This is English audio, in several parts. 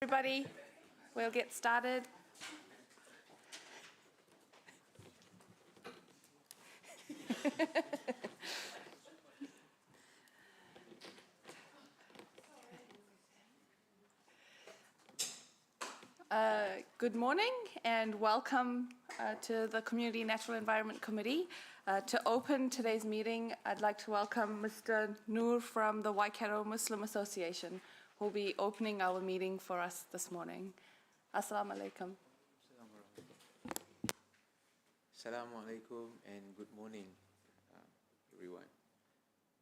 Everybody, we'll get started. Good morning and welcome to the Community Natural Environment Committee. To open today's meeting, I'd like to welcome Mr. Noor from the Waikato Muslim Association, who will be opening our meeting for us this morning. Assalamu alaikum. Assalamu alaikum and good morning, everyone.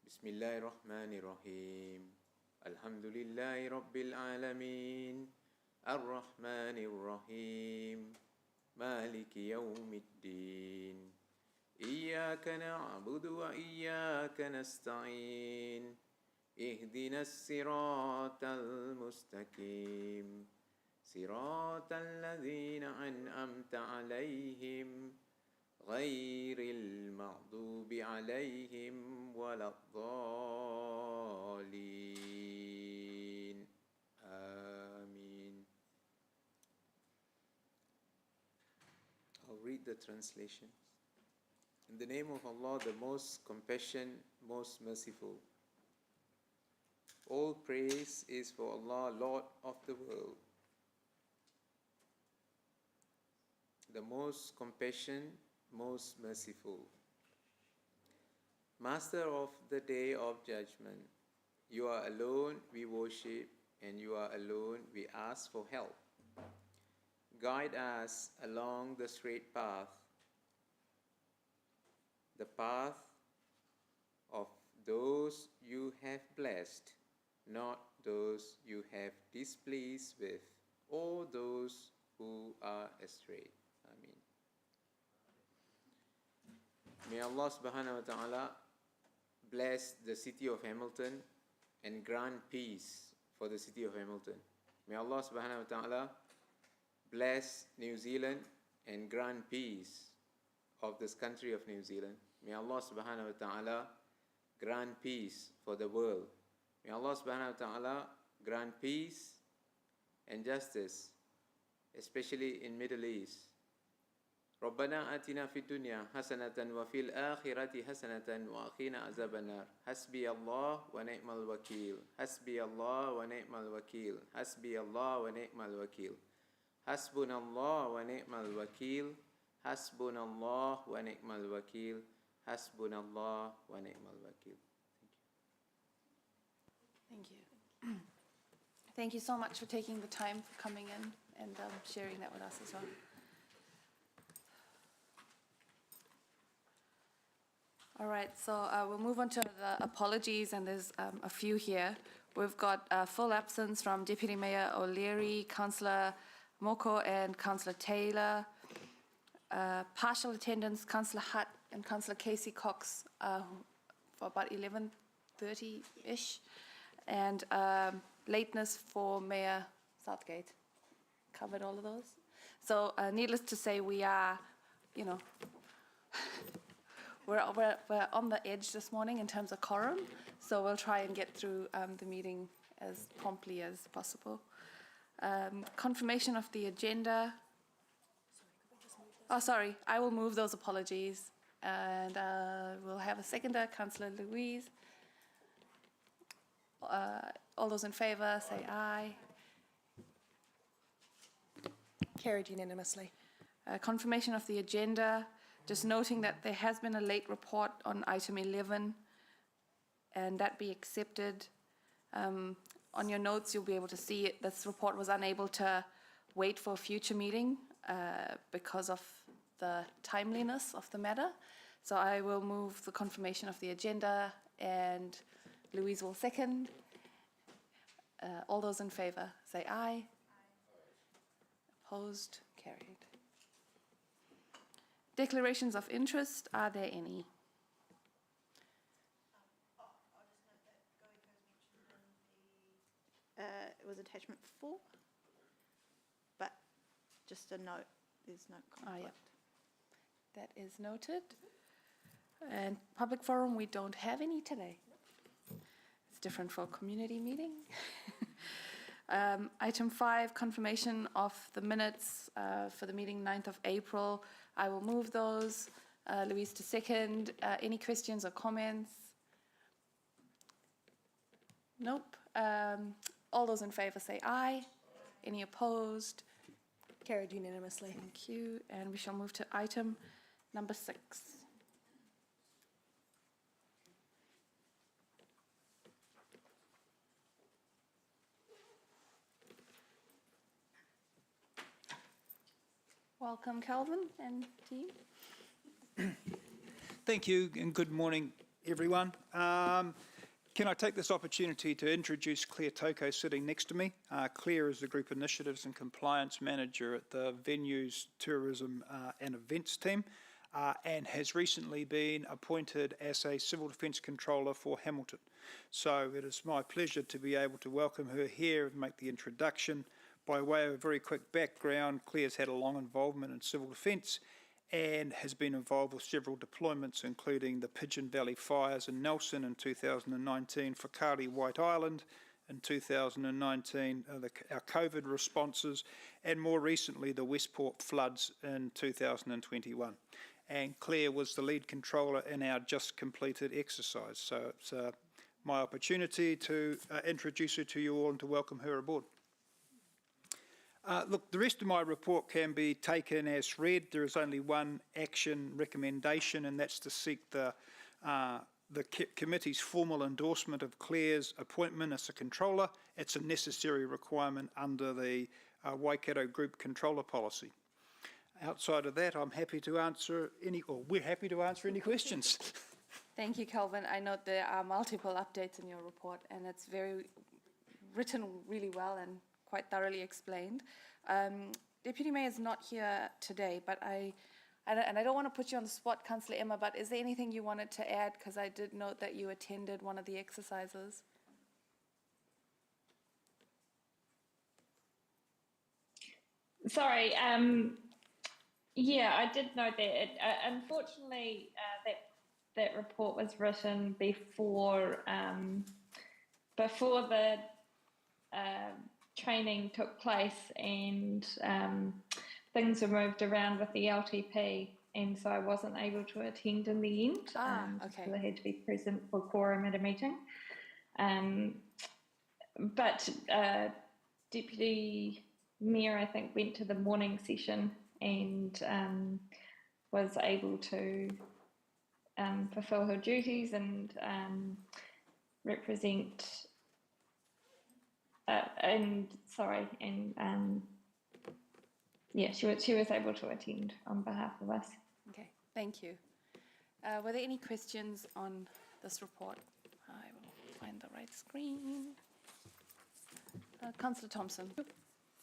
Bismillahir Rahmanir Rahim. Alhamdulillahi Rabbil Alameen. Ar-Rahmanir Rahim. Maliki Yawmiddin. Iyyaka na'budu wa iyyaka nasta'in. Ihdina as-siratal mustaqim. صراط الذين أنعمت عليهم غير المغضوب عليهم ولا الضالين آمين. I'll read the translation. In the name of Allah, the most compassionate, most merciful. All praise is for Allah, Lord of the world, the most compassionate, most merciful. Master of the day of judgment, you are alone we worship, and you are alone we ask for help. Guide us along the straight path, the path of those you have blessed, not those you have displeased with, or those who are astray. Ameen. May Allah subhanahu wa ta'ala bless the city of Hamilton and grant peace for the city of Hamilton. May Allah subhanahu wa ta'ala bless New Zealand and grant peace of this country of New Zealand. May Allah subhanahu wa ta'ala grant peace for the world. May Allah subhanahu wa ta'ala grant peace and justice, especially in Middle East. ربنا آتنا في الدنيا حسنة وفي الآخرة حسنة وقنا عذاب النار حسبي الله ونعم الوكيل حسبي الله ونعم الوكيل حسبي الله ونعم الوكيل حسبنا الله ونعم الوكيل حسبنا الله ونعم الوكيل حسبنا الله ونعم الوكيل. Thank you. Thank you so much for taking the time for coming in and sharing that with us as well. All right, so we'll move on to the apologies, and there's a few here. We've got full absence from Deputy Mayor O'Leary, Councillor Moko and Councillor Taylor. Partial attendance, Councillor Hutt and Councillor Casey Cox for about 11:30-ish. And lateness for Mayor Southgate. Covered all of those. So needless to say, we are, we're on the edge this morning in terms of quorum, so we'll try and get through the meeting as promptly as possible. Confirmation of the agenda. Oh, sorry, I will move those apologies, and we'll have a seconder, Councillor Louise. All those in favour, say aye. Carried unanimously. Confirmation of the agenda. Just noting that there has been a late report on item 11, and that be accepted. On your notes, you'll be able to see it. This report was unable to wait for a future meeting because of the timeliness of the matter. So I will move the confirmation of the agenda, and Louise will second. All those in favour, say aye. Opposed? Carried. Declarations of interest, are there any? I'll just note that Goiko mentioned in it was attachment 4, but just a note, there's no conflict. Yep. That is noted. And public forum, we don't have any today. It's different for a community meeting. Item 5, confirmation of the minutes for the meeting 9th of April. I will move those. Louise to second. Any questions or comments? Nope. All those in favour say aye. Any opposed? Carried unanimously. Thank you. And we shall move to item number 6. Welcome, Calvin and team. Thank you and good morning, everyone. Can I take this opportunity to introduce Claire Toko sitting next to me? Claire is the Group Initiatives and Compliance Manager at the Venues, Tourism and Events team and has recently been appointed as a Civil Defence Controller for Hamilton. So it is my pleasure to be able to welcome her here and make the introduction. By way of a very quick background, Claire's had a long involvement in civil defence and has been involved with several deployments, including the Pigeon Valley fires in Nelson in 2019, Whakaari White Island in 2019, our COVID responses, and more recently the Westport floods in 2021. And Claire was the lead controller in our just completed exercise. So it's my opportunity to introduce her to you all and to welcome her aboard. Look, the rest of my report can be taken as read. There is only one action recommendation, and that's to seek the committee's formal endorsement of Claire's appointment as a controller. It's a necessary requirement under the Waikato Group Controller Policy. Outside of that, I'm happy to answer we're happy to answer any questions. Thank you, Calvin. I note there are multiple updates in your report, and it's written really well and quite thoroughly explained. Deputy Mayor is not here today, but I don't want to put you on the spot, Councillor Emma, but is there anything you wanted to add? Because I did note that you attended one of the exercises. Sorry, yeah, I did note that. Unfortunately, that report was written before the training took place, and things were moved around with the LTP, and so I wasn't able to attend in the end. Okay. So I had to be present for quorum at a meeting. But Deputy Mayor, I think, went to the morning session and was able to fulfil her duties and represent. Yeah, she was able to attend on behalf of us. Okay, thank you. Were there any questions on this report? I will find the right screen. Councillor Thompson.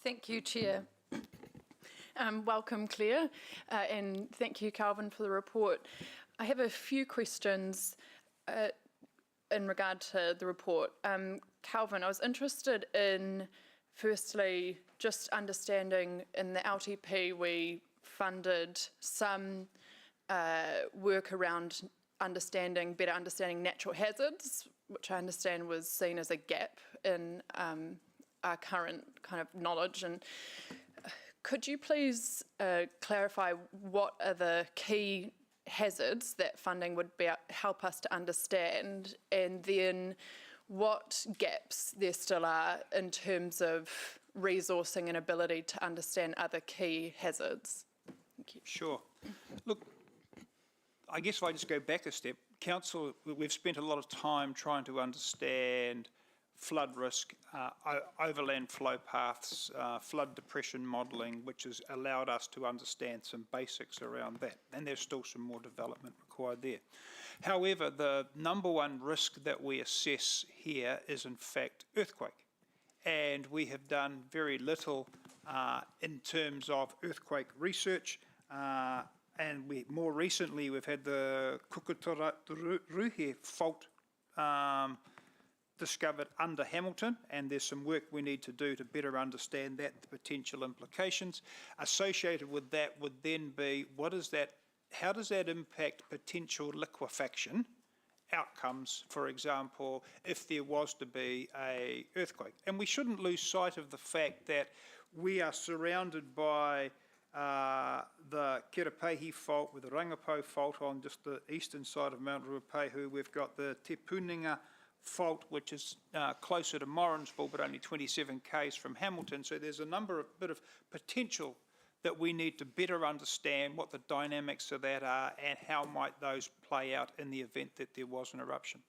Thank you, Chair. Welcome, Claire, and thank you, Calvin, for the report. I have a few questions in regard to the report. Calvin, I was interested in, firstly, just understanding in the LTP we funded some work around better understanding natural hazards, which I understand was seen as a gap in our current kind of knowledge. And could you please clarify what are the key hazards that funding would help us to understand, and then what gaps there still are in terms of resourcing and ability to understand other key hazards? Thank you. Sure. Look, I guess if I just go back a step, Council, we've spent a lot of time trying to understand flood risk, overland flow paths, flood depression modelling, which has allowed us to understand some basics around that. And there's still some more development required there. However, the number one risk that we assess here is in fact earthquake. And we have done very little in terms of earthquake research. And more recently, we've had the Kukutaruhe fault discovered under Hamilton, and there's some work we need to do to better understand that, the potential implications. Associated with that would then be, how does that impact potential liquefaction outcomes, for example, if there was to be an earthquake. And we shouldn't lose sight of the fact that we are surrounded by the Kirapehi fault with the Rangipo fault on just the eastern side of Mount Ruapehu. We've got the Te Puninga fault, which is closer to Morrinsville, but only 27 k's from Hamilton. So there's a bit of potential that we need to better understand what the dynamics of that are and how might those play out in the event that there was an eruption,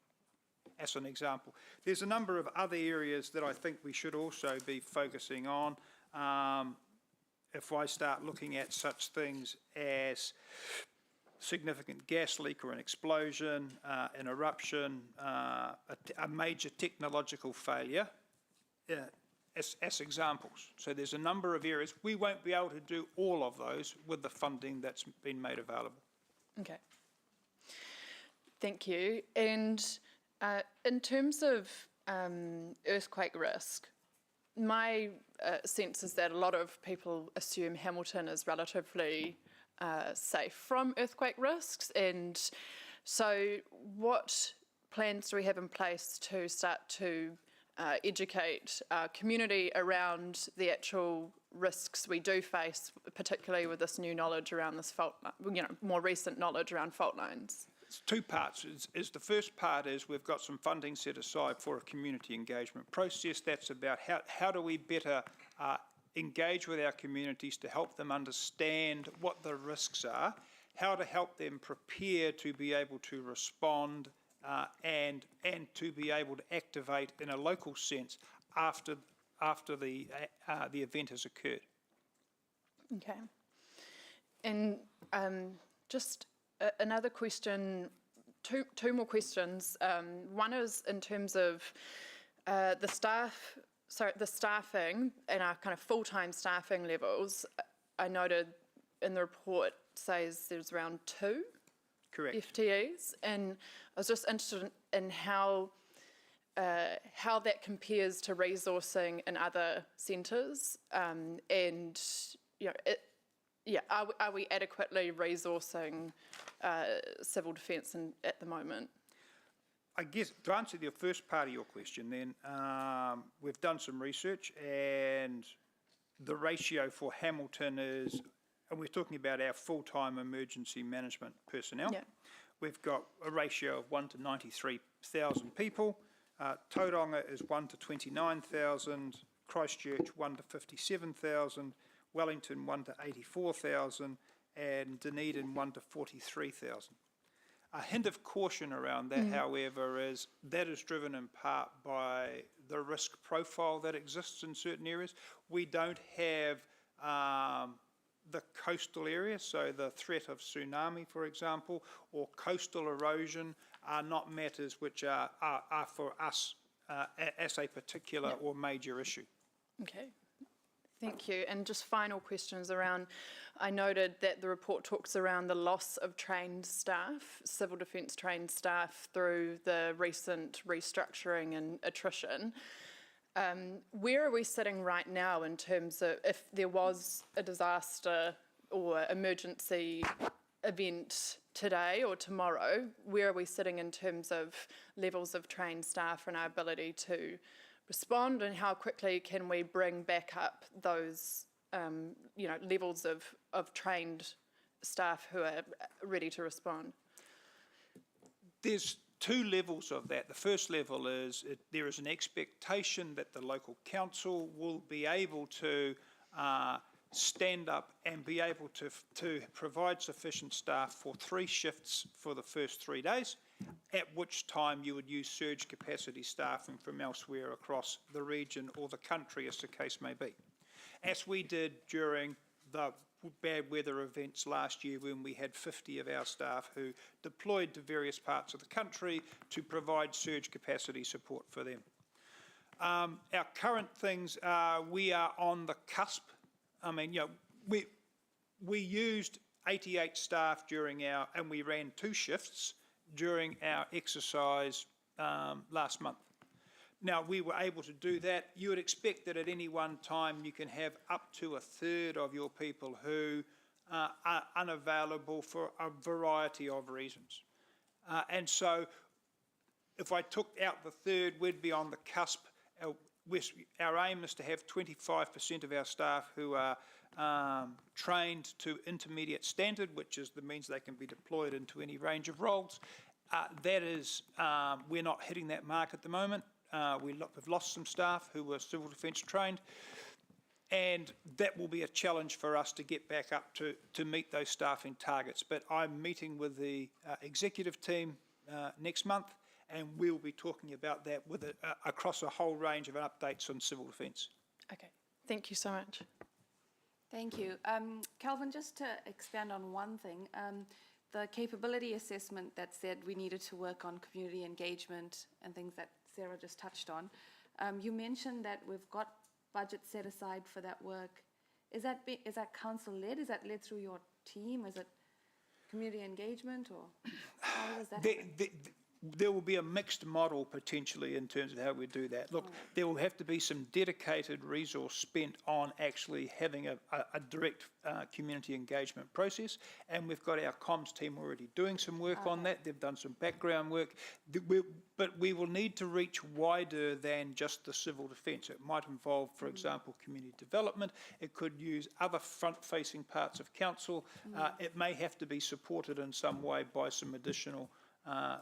as an example. There's a number of other areas that I think we should also be focusing on. If I start looking at such things as significant gas leak or an explosion, an eruption, a major technological failure, as examples. So there's a number of areas. We won't be able to do all of those with the funding that's been made available. Okay. Thank you. And in terms of earthquake risk, my sense is that a lot of people assume Hamilton is relatively safe from earthquake risks. And so what plans do we have in place to start to educate our community around the actual risks we do face, particularly with this new knowledge around this fault, more recent knowledge around fault lines? It's two parts. The first part is we've got some funding set aside for a community engagement process. That's about how do we better engage with our communities to help them understand what the risks are, how to help them prepare to be able to respond and to be able to activate in a local sense after the event has occurred. Okay. And just another question, two more questions. One is in terms of the staffing and our kind of full-time staffing levels. I noted in the report says there's around 2 Correct. FTEs, and I was just interested in how that compares to resourcing in other centres, and are we adequately resourcing civil defence at the moment? I guess to answer your first part of your question then, we've done some research and the ratio for Hamilton is, and we're talking about our full-time emergency management personnel. Yeah. We've got a ratio of 1 to 93,000 people. Tauranga is 1 to 29,000, Christchurch 1 to 57,000, Wellington 1 to 84,000, and Dunedin 1 to 43,000. A hint of caution around that, however, is that is driven in part by the risk profile that exists in certain areas. We don't have the coastal area, so the threat of tsunami, for example, or coastal erosion are not matters which are for us as a particular or major issue. Okay, thank you. And just final questions around, I noted that the report talks around the loss of trained staff, civil defence trained staff through the recent restructuring and attrition. Where are we sitting right now in terms of if there was a disaster or emergency event today or tomorrow, where are we sitting in terms of levels of trained staff and our ability to respond, and how quickly can we bring back up those levels of trained staff who are ready to respond? There's two levels of that. The first level is there is an expectation that the local council will be able to stand up and be able to provide sufficient staff for 3 shifts for the first 3 days, at which time you would use surge capacity staffing from elsewhere across the region or the country, as the case may be. As we did during the bad weather events last year, when we had 50 of our staff who deployed to various parts of the country to provide surge capacity support for them. Our current things are, we are on the cusp. I mean, we used 88 staff and we ran 2 shifts during our exercise last month. Now, we were able to do that. You would expect that at any one time you can have up to 1/3 of your people who are unavailable for a variety of reasons. And so if I took out the third, we'd be on the cusp. Our aim is to have 25% of our staff who are trained to intermediate standard, which means they can be deployed into any range of roles. That is, we're not hitting that mark at the moment. We've lost some staff who were civil defence trained, and that will be a challenge for us to get back up to meet those staffing targets. But I'm meeting with the executive team next month, and we'll be talking about that across a whole range of updates on civil defence. Okay, thank you so much. Thank you. Calvin, just to expand on one thing, the capability assessment that said we needed to work on community engagement and things that Sarah just touched on, you mentioned that we've got budget set aside for that work. Is that council-led? Is that led through your team? Is it community engagement, or how does that happen? There will be a mixed model potentially in terms of how we do that. Look, there will have to be some dedicated resource spent on actually having a direct community engagement process, and we've got our comms team already doing some work on that. They've done some background work, but we will need to reach wider than just the civil defence. It might involve, for example, community development. It could use other front-facing parts of council. It may have to be supported in some way by some additional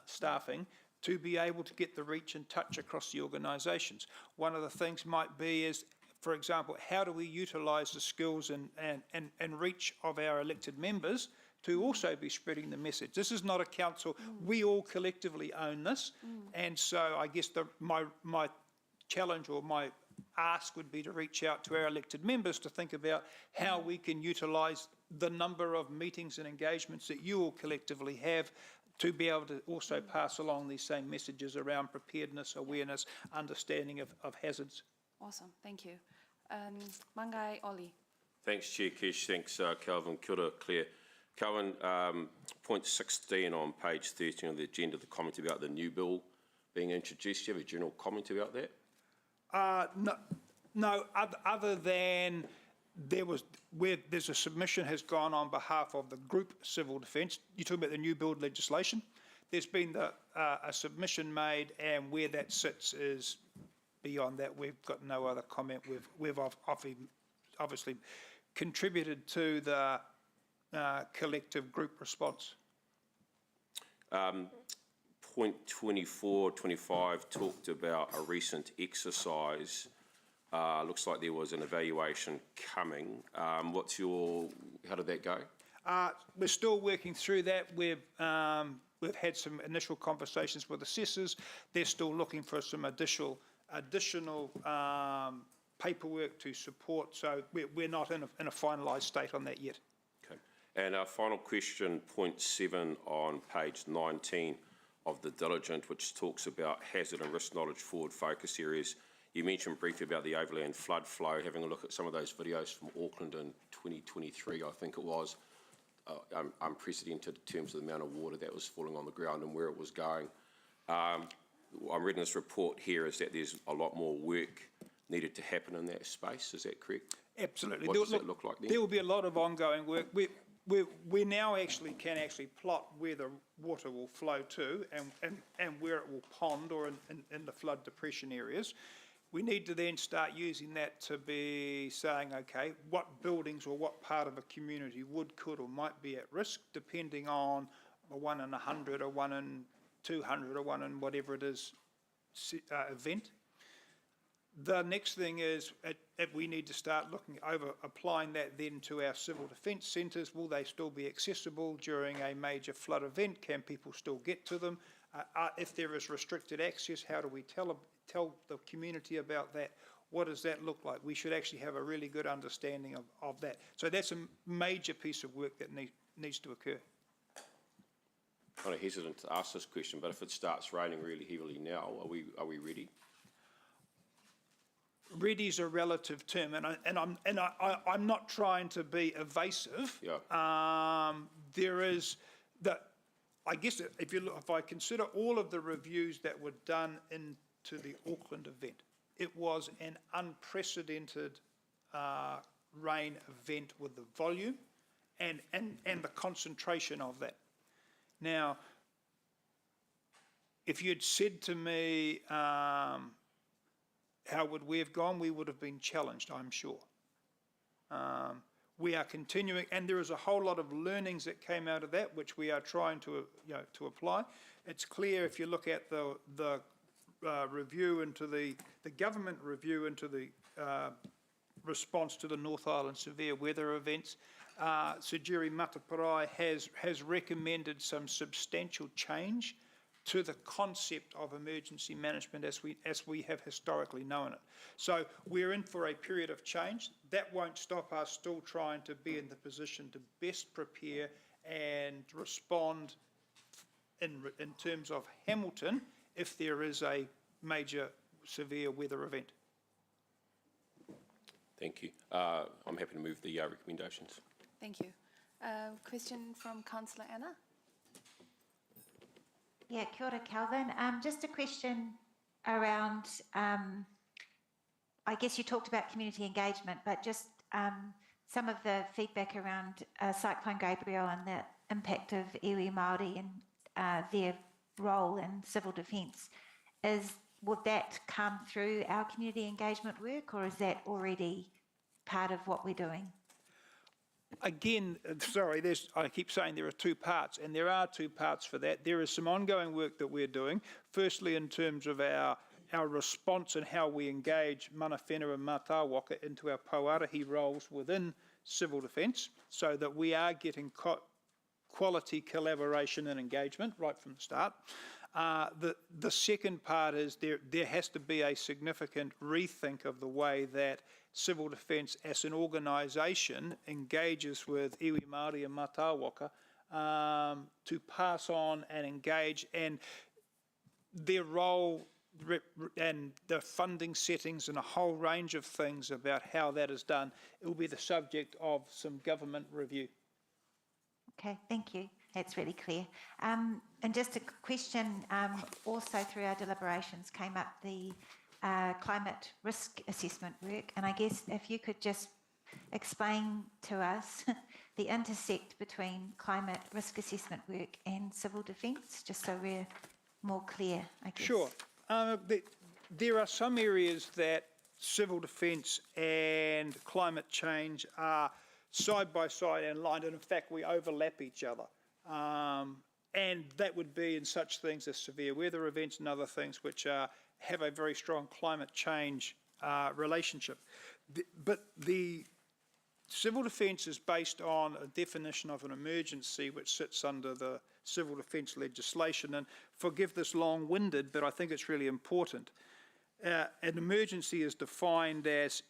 staffing to be able to get the reach and touch across the organisations. One of the things might be is, for example, how do we utilise the skills and reach of our elected members to also be spreading the message? This is not a council. We all collectively own this. And so I guess my challenge or my ask would be to reach out to our elected members to think about how we can utilise the number of meetings and engagements that you all collectively have to be able to also pass along these same messages around preparedness, awareness, understanding of hazards. Awesome, thank you. Mangai Oli. Thanks, Chair Kesh. Thanks, Calvin. Kia ora, Claire. Calvin, point 16 on page 13 of the agenda, the comment about the new bill being introduced. Do you have a general comment about that? No, other than there's a submission has gone on behalf of the group civil defence. You're talking about the new build legislation. There's been a submission made, and where that sits is beyond that. We've got no other comment. We've obviously contributed to the collective group response. Point 24, 25 talked about a recent exercise. Looks like there was an evaluation coming. How did that go? We're still working through that. We've had some initial conversations with assessors. They're still looking for some additional paperwork to support. So we're not in a finalised state on that yet. Okay. And our final question, point 7 on page 19 of the diligent, which talks about hazard and risk knowledge forward focus areas. You mentioned briefly about the overland flood flow, having a look at some of those videos from Auckland in 2023, I think it was, unprecedented in terms of the amount of water that was falling on the ground and where it was going. I'm reading this report here is that there's a lot more work needed to happen in that space. Is that correct? Absolutely. What does that look like then? There will be a lot of ongoing work. We now can plot where the water will flow to and where it will pond or in the flood depression areas. We need to then start using that to be saying, okay, what buildings or what part of a community could or might be at risk, depending on a 1 in 100 or 1 in 200 or 1 in whatever it is event. The next thing is we need to start applying that then to our civil defence centres. Will they still be accessible during a major flood event? Can people still get to them? If there is restricted access, how do we tell the community about that? What does that look like? We should actually have a really good understanding of that. So that's a major piece of work that needs to occur. I'm kind of hesitant to ask this question, but if it starts raining really heavily now, are we ready? Ready is a relative term, and I'm not trying to be evasive. Yeah. There is that. I guess if I consider all of the reviews that were done into the Auckland event, it was an unprecedented rain event with the volume and the concentration of that. Now, if you'd said to me, how would we have gone, we would have been challenged, I'm sure. We are continuing, and there is a whole lot of learnings that came out of that, which we are trying to, to apply. It's clear if you look at the review into the government review into the response to the North Island severe weather events, Sir Jerry Mataparai has recommended some substantial change to the concept of emergency management as we have historically known it. So we're in for a period of change. That won't stop us still trying to be in the position to best prepare and respond in terms of Hamilton if there is a major severe weather event. Thank you. I'm happy to move the recommendations. Thank you. Question from Councillor Anna. Yeah, kia ora, Calvin. Just a question around, I guess you talked about community engagement, but just some of the feedback around Cyclone Gabrielle and the impact of iwi Māori and their role in civil defence. Would that come through our community engagement work, or is that already part of what we're doing? Again, sorry, I keep saying there are two parts, and there are two parts for that. There is some ongoing work that we're doing, firstly in terms of our response and how we engage mana whenua and mātāwaka into our Pouarahi roles within civil defence, so that we are getting quality collaboration and engagement right from the start. The second part is there has to be a significant rethink of the way that civil defence as an organisation engages with iwi Māori and mātāwaka to pass on and engage, and their role and the funding settings and a whole range of things about how that is done. It will be the subject of some government review. Okay, thank you. That's really clear. And just a question, also through our deliberations came up the climate risk assessment work, and I guess if you could just explain to us the intersect between climate risk assessment work and civil defence, just so we're more clear, I guess. Sure. There are some areas that civil defence and climate change are side by side and aligned, and in fact we overlap each other. And that would be in such things as severe weather events and other things which have a very strong climate change relationship. But the civil defence is based on a definition of an emergency which sits under the civil defence legislation, and forgive this long-winded, but I think it's really important. An emergency is defined as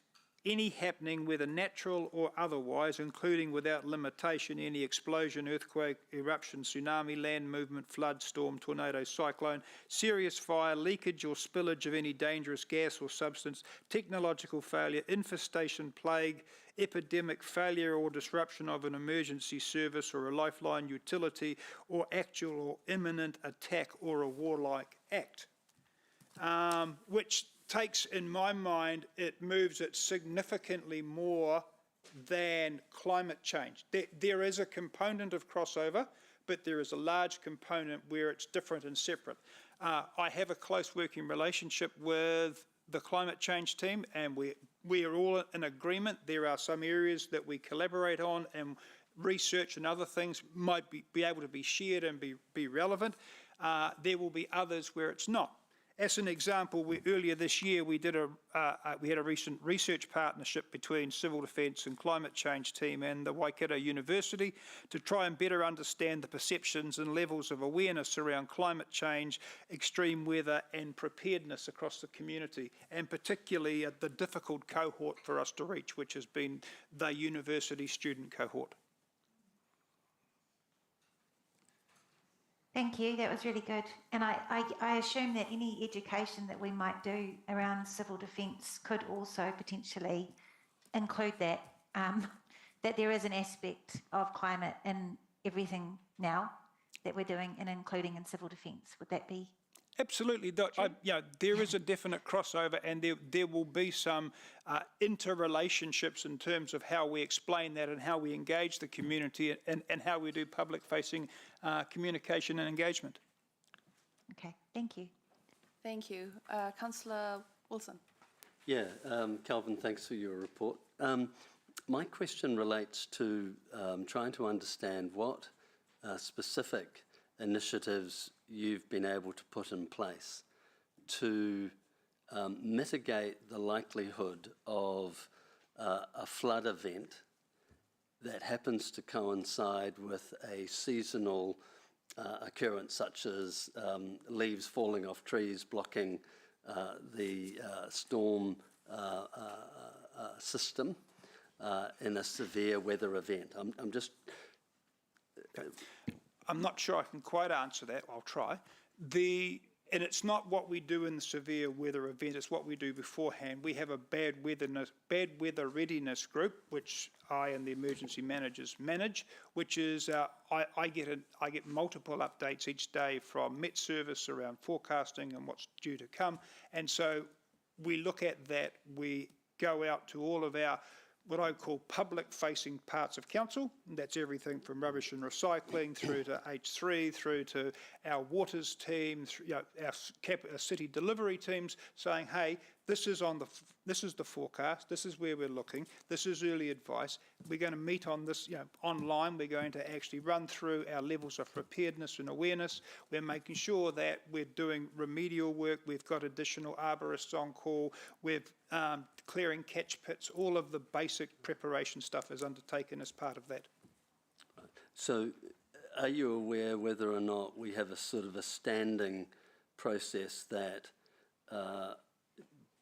any happening, whether natural or otherwise, including without limitation any explosion, earthquake, eruption, tsunami, land movement, flood, storm, tornado, cyclone, serious fire, leakage or spillage of any dangerous gas or substance, technological failure, infestation, plague, epidemic, failure or disruption of an emergency service or a lifeline utility, or actual or imminent attack or a warlike act. Which takes, in my mind, it moves it significantly more than climate change. There is a component of crossover, but there is a large component where it's different and separate. I have a close working relationship with the climate change team, and we are all in agreement. There are some areas that we collaborate on, and research and other things might be able to be shared and be relevant. There will be others where it's not. As an example, earlier this year we had a recent research partnership between Civil Defence and Climate Change team and the Waikato University to try and better understand the perceptions and levels of awareness around climate change, extreme weather and preparedness across the community, and particularly the difficult cohort for us to reach, which has been the university student cohort. Thank you, that was really good. And I assume that any education that we might do around civil defence could also potentially include that, that there is an aspect of climate in everything now that we're doing and including in civil defence. Would that be? Absolutely. There is a definite crossover, and there will be some interrelationships in terms of how we explain that and how we engage the community and how we do public-facing communication and engagement. Okay, thank you. Thank you. Councillor Wilson. Yeah, Calvin, thanks for your report. My question relates to trying to understand what specific initiatives you've been able to put in place to mitigate the likelihood of a flood event that happens to coincide with a seasonal occurrence such as leaves falling off trees blocking the storm system in a severe weather event. I'm not sure I can quite answer that. I'll try. And it's not what we do in the severe weather event, it's what we do beforehand. We have a bad weather readiness group, which I and the emergency managers manage, which is, I get multiple updates each day from Met Service around forecasting and what's due to come. And so we look at that, we go out to all of our what I call public-facing parts of council. That's everything from rubbish and recycling through to H3, through to our waters team, our city delivery teams, saying, "Hey, this is the forecast. This is where we're looking. This is early advice. We're going to meet on this, online. We're going to actually run through our levels of preparedness and awareness. We're making sure that we're doing remedial work. We've got additional arborists on call. We're clearing catch pits. All of the basic preparation stuff is undertaken as part of that." So are you aware whether or not we have a sort of a standing process that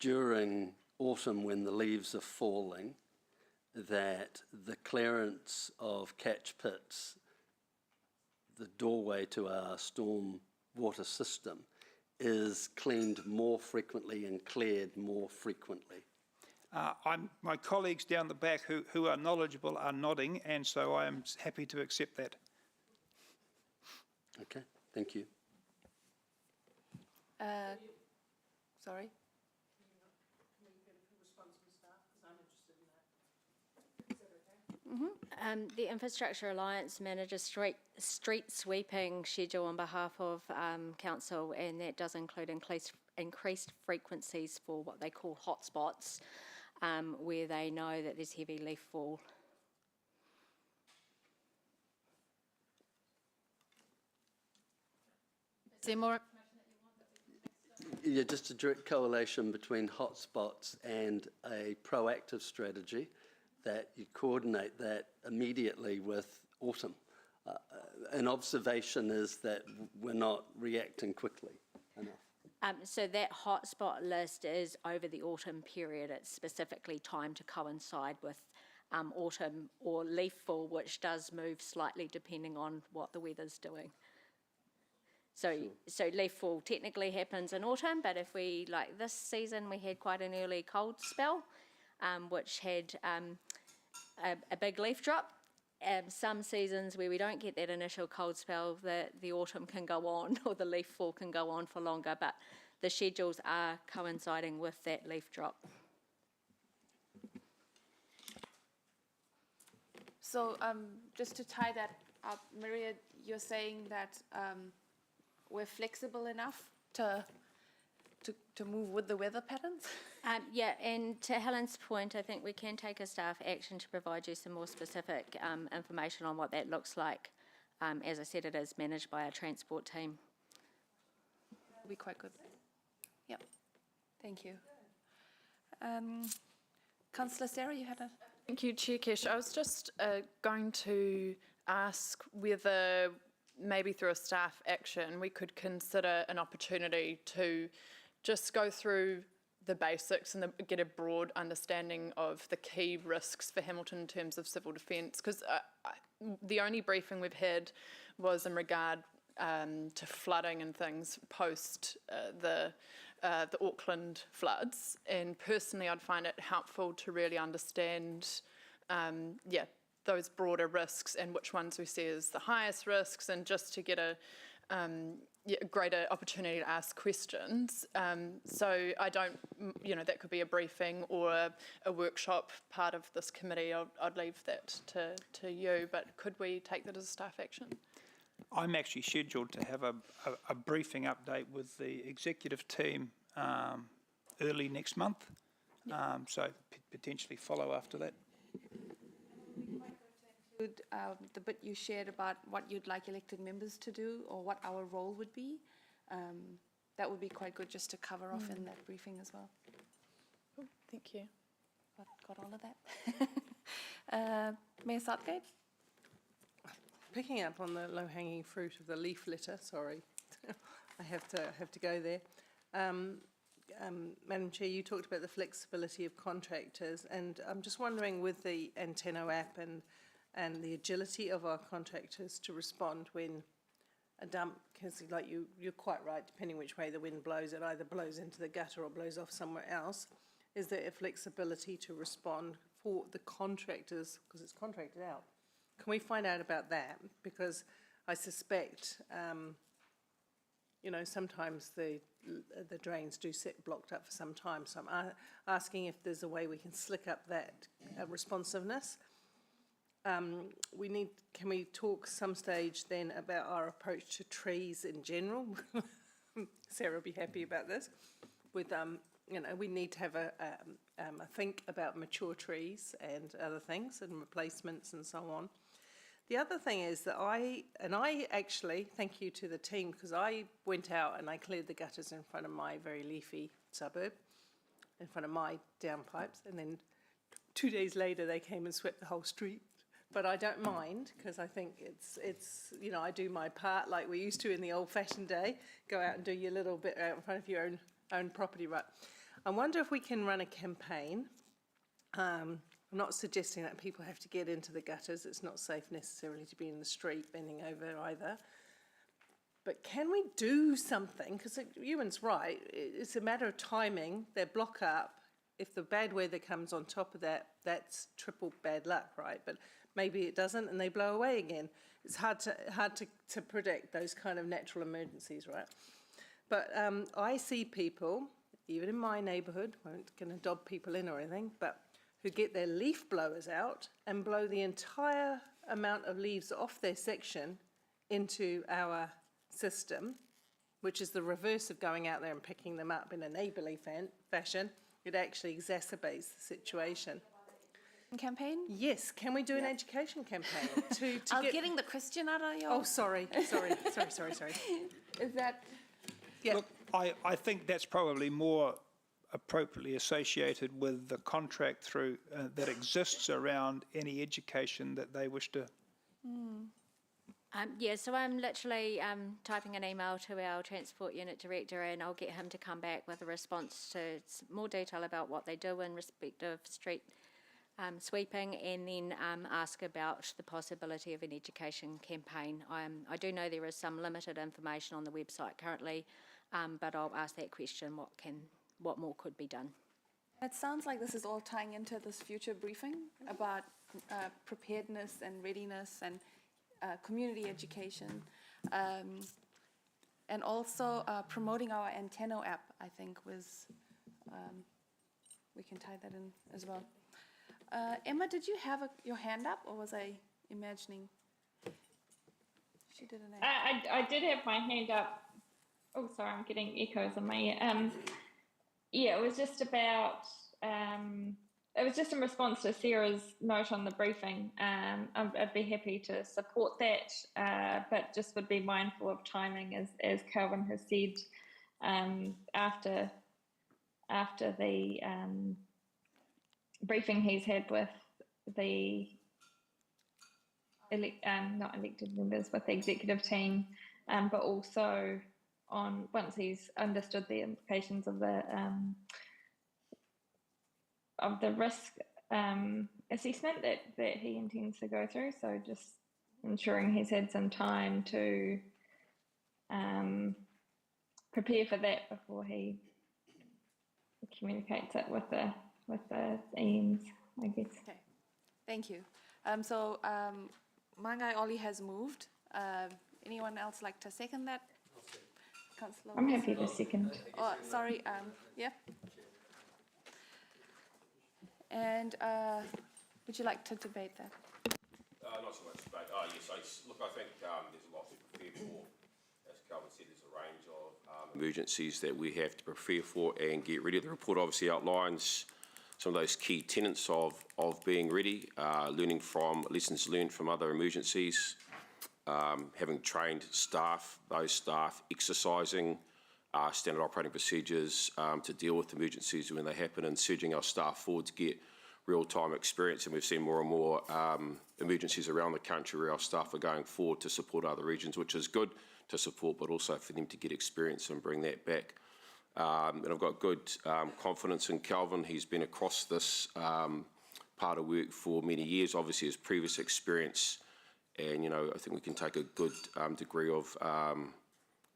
during autumn when the leaves are falling, that the clearance of catch pits, the doorway to our storm water system, is cleaned more frequently and cleared more frequently? My colleagues down the back who are knowledgeable are nodding, and so I am happy to accept that. Okay, thank you. Sorry. The Infrastructure Alliance manages street sweeping schedule on behalf of council, and that does include increased frequencies for what they call hotspots, where they know that there's heavy leaf fall. Is there more? Yeah, just a direct correlation between hotspots and a proactive strategy, that you coordinate that immediately with autumn. An observation is that we're not reacting quickly enough. So that hotspot list is over the autumn period. It's specifically timed to coincide with autumn or leaf fall, which does move slightly depending on what the weather's doing. So leaf fall technically happens in autumn, but if we, like this season, we had quite an early cold spell, which had a big leaf drop. Some seasons where we don't get that initial cold spell, the autumn can go on or the leaf fall can go on for longer, but the schedules are coinciding with that leaf drop. So just to tie that up, Maria, you're saying that we're flexible enough to move with the weather patterns? Yeah, and to Helen's point, I think we can take a staff action to provide you some more specific information on what that looks like. As I said, it is managed by our transport team. That'll be quite good. Yep. Thank you. Councillor Sarah, you had a... Thank you, Chair Kesh. I was just going to ask whether maybe through a staff action we could consider an opportunity to just go through the basics and get a broad understanding of the key risks for Hamilton in terms of civil defence, because the only briefing we've had was in regard to flooding and things post the Auckland floods, and personally I'd find it helpful to really understand those broader risks and which ones we see as the highest risks, and just to get a greater opportunity to ask questions. So I don't, that could be a briefing or a workshop part of this committee. I'd leave that to you, but could we take that as a staff action? I'm actually scheduled to have a briefing update with the executive team early next month, so potentially follow after that. Include the bit you shared about what you'd like elected members to do or what our role would be. That would be quite good just to cover off in that briefing as well. Cool, thank you. Got all of that. Mayor Southgate? Picking up on the low-hanging fruit of the leaf litter, sorry, I have to go there. Madam Chair, you talked about the flexibility of contractors, and I'm just wondering with the Antenno app and the agility of our contractors to respond when a dump, because like you're quite right, depending which way the wind blows, it either blows into the gutter or blows off somewhere else. Is there a flexibility to respond for the contractors, because it's contracted out? Can we find out about that? Because I suspect, sometimes the drains do sit blocked up for some time. So I'm asking if there's a way we can slick up that responsiveness. Can we talk some stage then about our approach to trees in general? Sarah will be happy about this. With we need to have a think about mature trees and other things and replacements and so on. The other thing is that I actually, thank you to the team, because I went out and I cleared the gutters in front of my very leafy suburb, in front of my downpipes, and then 2 days later they came and swept the whole street. But I don't mind, because I think it's I do my part like we used to in the old-fashioned day, go out and do your little bit out in front of your own property, right? I wonder if we can run a campaign. I'm not suggesting that people have to get into the gutters. It's not safe necessarily to be in the street bending over either. But can we do something? Because Ewan's right. It's a matter of timing. They block up. If the bad weather comes on top of that, that's triple bad luck, right? But maybe it doesn't and they blow away again. It's hard to predict those kind of natural emergencies, right? But I see people, even in my neighbourhood, I won't going to dob people in or anything, but who get their leaf blowers out and blow the entire amount of leaves off their section into our system, which is the reverse of going out there and picking them up in a neighbourly fashion. It actually exacerbates the situation. Campaign? Yes, can we do an education campaign to I'm get... getting the question out of your... Oh, sorry. Is that... Yeah. Look, I think that's probably more appropriately associated with the contract through that exists around any education that they wish to. So I'm literally typing an email to our Transport Unit Director, and I'll get him to come back with a response to more detail about what they do in respect of street sweeping, and then ask about the possibility of an education campaign. I do know there is some limited information on the website currently, but I'll ask that question, what more could be done. It sounds like this is all tying into this future briefing about preparedness and readiness and community education, and also promoting our Antenno app, I think, was, we can tie that in as well. Emma, did you have your hand up, or was I imagining? She didn't. I did have my hand up. Oh, sorry, I'm getting echoes in my ear. Yeah, it was just about, it was just in response to Sarah's note on the briefing. I'd be happy to support that, but just would be mindful of timing, as Calvin has said, after the briefing he's had with the not elected members, with the executive team, but also on once he's understood the implications of the risk assessment that he intends to go through. So just ensuring he's had some time to prepare for that before he communicates it with the EMs, I guess. Okay, thank you. Mangai Oli has moved. Anyone else like to second that? Councillor I'm happy to second. Oh, sorry, yeah. And would you like to debate that? Not so much debate. Yes, look, I think there's a lot to prepare therefore, as Calvin said, there's a range of emergencies that we have to prepare for and get ready. The report obviously outlines some of those key tenets of being ready, learning from lessons learned from other emergencies, having trained staff, those staff exercising standard operating procedures to deal with emergencies when they happen, and surging our staff forward to get real-time experience. And we've seen more and more emergencies around the country where our staff are going forward to support other regions, which is good to support, but also for them to get experience and bring that back. And I've got good confidence in Calvin. He's been across this part of work for many years, obviously his previous experience, and I think we can take a good degree of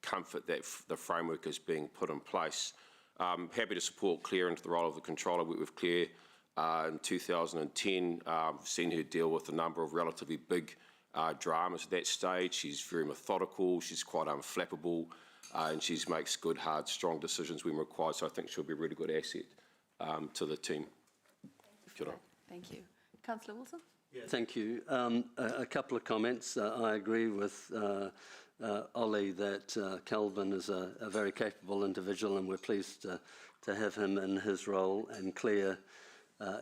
comfort that the framework is being put in place. Happy to support Claire into the role of the controller. We worked with Claire in 2010, seen her deal with a number of relatively big dramas at that stage. She's very methodical, she's quite unflappable, and she makes good, hard, strong decisions when required, so I think she'll be a really good asset to the team. Thank you. Councillor Wilson? Thank you. A couple of comments. I agree with Ollie that Calvin is a very capable individual, and we're pleased to have him in his role, and Claire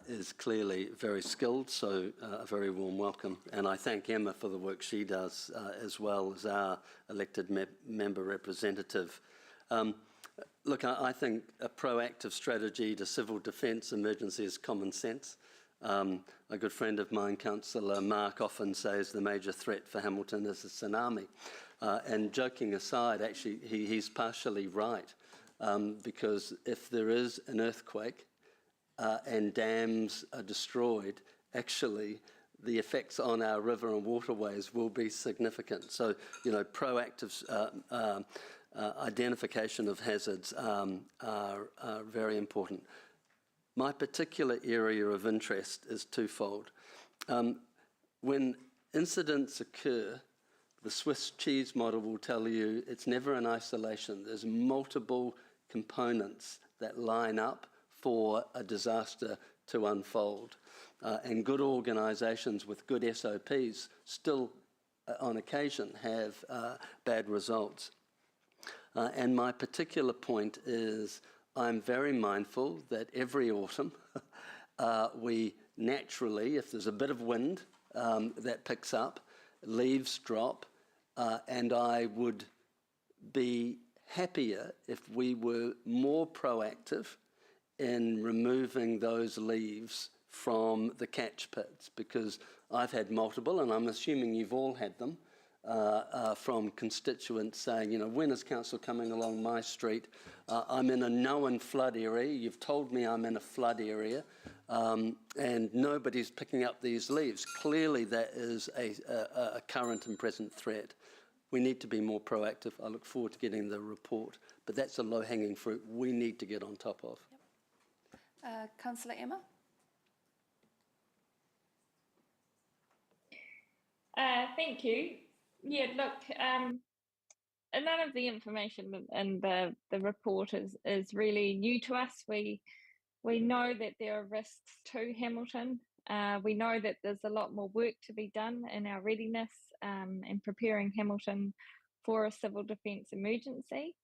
is clearly very skilled, so a very warm welcome. And I thank Emma for the work she does as well as our elected member representative. Look, I think a proactive strategy to civil defence emergency is common sense. A good friend of mine, Councillor Mark, often says the major threat for Hamilton is a tsunami. And joking aside, actually, he's partially right, because if there is an earthquake and dams are destroyed, actually the effects on our river and waterways will be significant. So, proactive identification of hazards are very important. My particular area of interest is twofold. When incidents occur, the Swiss cheese model will tell you it's never in isolation. There's multiple components that line up for a disaster to unfold. And good organisations with good SOPs still, on occasion, have bad results. And my particular point is I'm very mindful that every autumn we naturally, if there's a bit of wind that picks up, leaves drop, and I would be happier if we were more proactive in removing those leaves from the catch pits, because I've had multiple, and I'm assuming you've all had them, from constituents saying, when is council coming along my street? I'm in a known flood area. You've told me I'm in a flood area, and nobody's picking up these leaves. Clearly, that is a current and present threat. We need to be more proactive. I look forward to getting the report, but that's a low-hanging fruit we need to get on top of. Councillor Emma? Thank you. Yeah, look, none of the information in the report is really new to us. We know that there are risks to Hamilton. We know that there's a lot more work to be done in our readiness and preparing Hamilton for a civil defence emergency,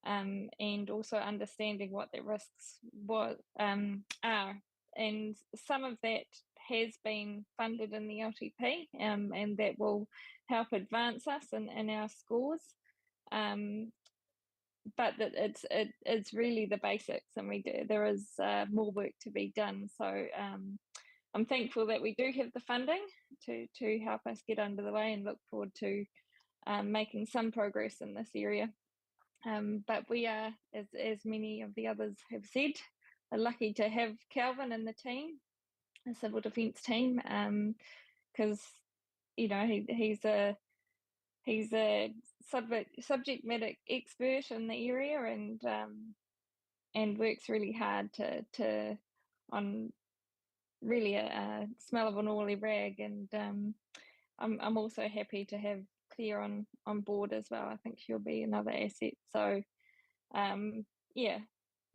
and also understanding what the risks are. And some of that has been funded in the LTP, and that will help advance us in our scores. But it's really the basics, and there is more work to be done. So I'm thankful that we do have the funding to help us get under the way, and look forward to making some progress in this area. But we are, as many of the others have said, are lucky to have Calvin and the team, the civil defence team, because he's a subject matter expert in the area, and works really hard to on really a smell of an oily rag. And I'm also happy to have Claire on board as well. I think she'll be another asset. So yeah,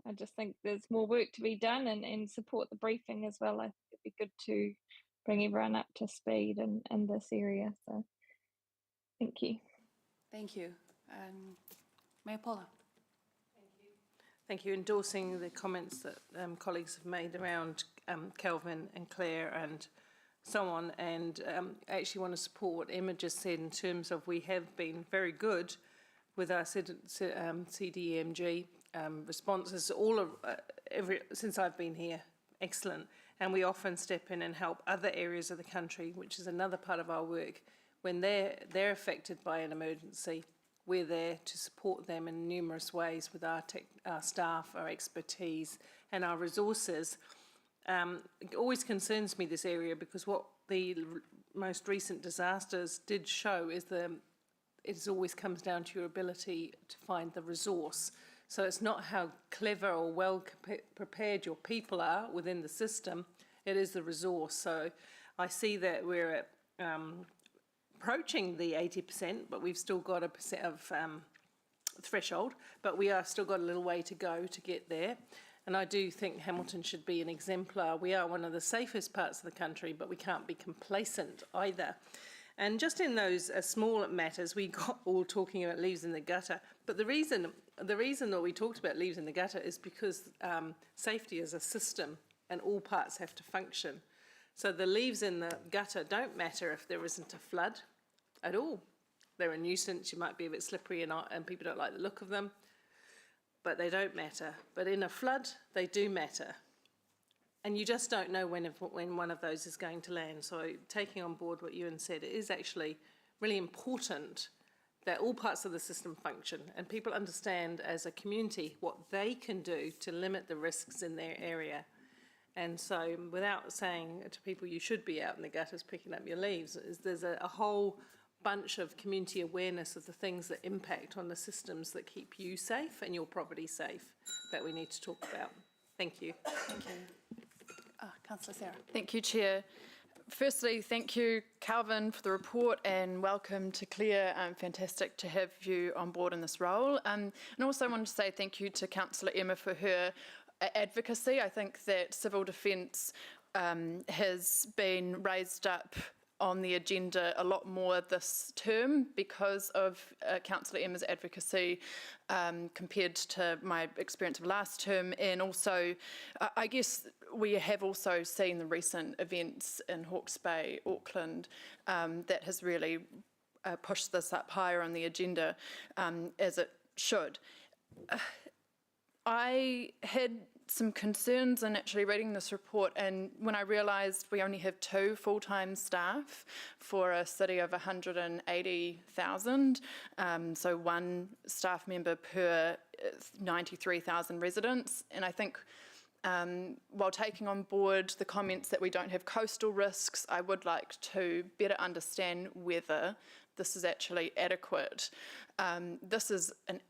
I just think there's more work to be done, and support the briefing as well. I think it'd be good to bring everyone up to speed in this area. So thank you. Thank you. Mayor Paula. Thank you. Endorsing the comments that colleagues have made around Kelvin and Claire and so on, and I actually want to support what Emma just said in terms of we have been very good with our CDMG responses since I've been here. Excellent. And we often step in and help other areas of the country, which is another part of our work. When they're affected by an emergency, we're there to support them in numerous ways with our staff, our expertise and our resources. It always concerns me, this area, because what the most recent disasters did show is it always comes down to your ability to find the resource. So it's not how clever or well prepared your people are within the system, it is the resource. So I see that we're at approaching the 80%, but we've still got a percent of threshold, but we are still got a little way to go to get there. And I do think Hamilton should be an exemplar. We are one of the safest parts of the country, but we can't be complacent either. And just in those small matters, we got all talking about leaves in the gutter. But the reason that we talked about leaves in the gutter is because safety is a system and all parts have to function. So the leaves in the gutter don't matter if there isn't a flood at all. They're a nuisance. You might be a bit slippery and people don't like the look of them, but they don't matter. But in a flood, they do matter. And you just don't know when one of those is going to land. So taking on board what Ewan said, it is actually really important that all parts of the system function and people understand as a community what they can do to limit the risks in their area. And so without saying to people you should be out in the gutters picking up your leaves, there's a whole bunch of community awareness of the things that impact on the systems that keep you safe and your property safe that we need to talk about. Thank you. Thank you. Councillor Sarah. Thank you, Chair. Firstly, thank you, Calvin, for the report, and welcome to Claire. Fantastic to have you on board in this role. And also I wanted to say thank you to Councillor Emma for her advocacy. I think that civil defence has been raised up on the agenda a lot more this term because of Councillor Emma's advocacy compared to my experience of last term. And also, I guess we have also seen the recent events in Hawke's Bay, Auckland, that has really pushed this up higher on the agenda, as it should. I had some concerns in actually reading this report, and when I realised we only have 2 full-time staff for a city of 180,000, so 1 staff member per 93,000 residents, and I think while taking on board the comments that we don't have coastal risks, I would like to better understand whether this is actually adequate. This is an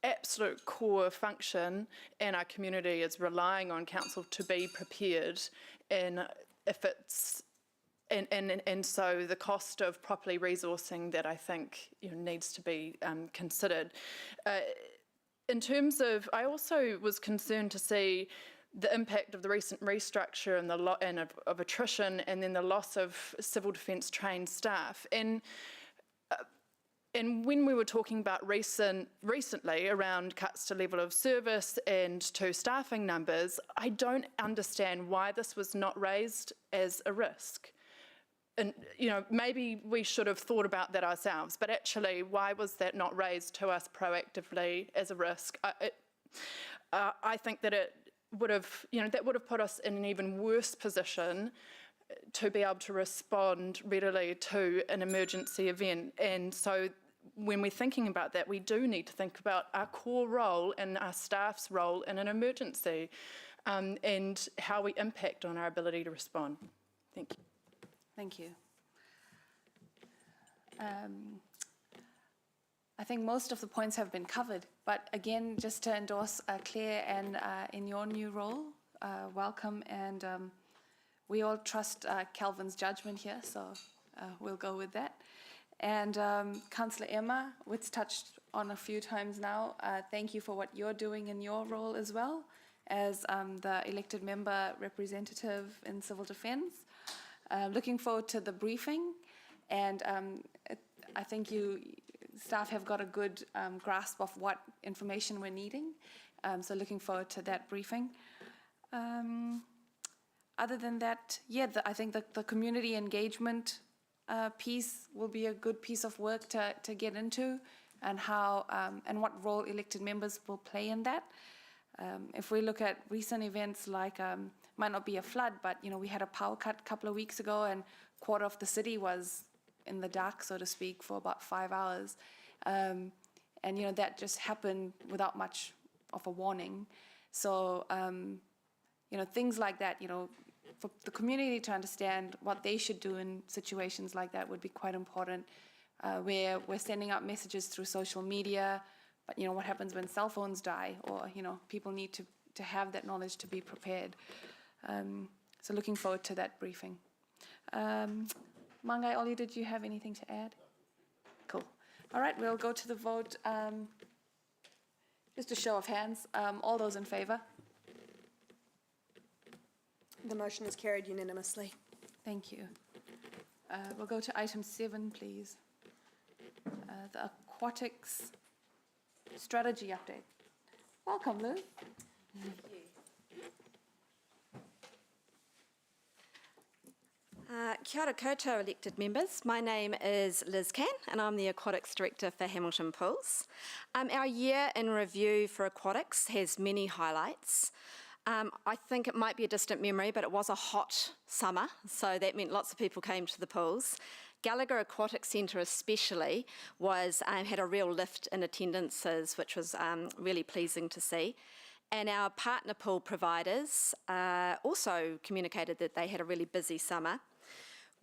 absolute core function, and our community is relying on council to be prepared, and if it's and so the cost of properly resourcing that I think needs to be considered. In terms of, I also was concerned to see the impact of the recent restructure and of attrition, and then the loss of civil defence trained staff. And when we were talking about recently around cuts to level of service and to staffing numbers, I don't understand why this was not raised as a risk. And, maybe we should have thought about that ourselves, but actually, why was that not raised to us proactively as a risk? I think that it would have, that would have put us in an even worse position to be able to respond readily to an emergency event. And so when we're thinking about that, we do need to think about our core role and our staff's role in an emergency, and how we impact on our ability to respond. Thank you. Thank you. I think most of the points have been covered, but again, just to endorse Claire, and in your new role, welcome, and we all trust Calvin's judgment here, so we'll go with that. And Councillor Emma, it's touched on a few times now, thank you for what you're doing in your role as well as the elected member representative in civil defence. Looking forward to the briefing, and I think staff have got a good grasp of what information we're needing. So looking forward to that briefing. Other than that, yeah, I think the community engagement piece will be a good piece of work to get into, and how and what role elected members will play in that. If we look at recent events like, might not be a flood, but we had a power cut a couple of weeks ago, and a quarter of the city was in the dark, so to speak, for about 5 hours. And that just happened without much of a warning. So, things like that, for the community to understand what they should do in situations like that would be quite important. Where we're sending out messages through social media, but what happens when cell phones die, or people need to have that knowledge to be prepared. So looking forward to that briefing. Mangai, Oli, did you have anything to add? Cool. All right, we'll go to the vote. Just a show of hands. All those in favour? The motion is carried unanimously. Thank you. We'll go to item 7, please. The aquatics strategy update. Welcome, Liz. Kia ora koutou, elected members. My name is Liz Can, and I'm the Aquatics Director for Hamilton Pools. Our year in review for aquatics has many highlights. I think it might be a distant memory, but it was a hot summer, so that meant lots of people came to the pools. Gallagher Aquatic Centre especially had a real lift in attendances, which was really pleasing to see. And our partner pool providers also communicated that they had a really busy summer.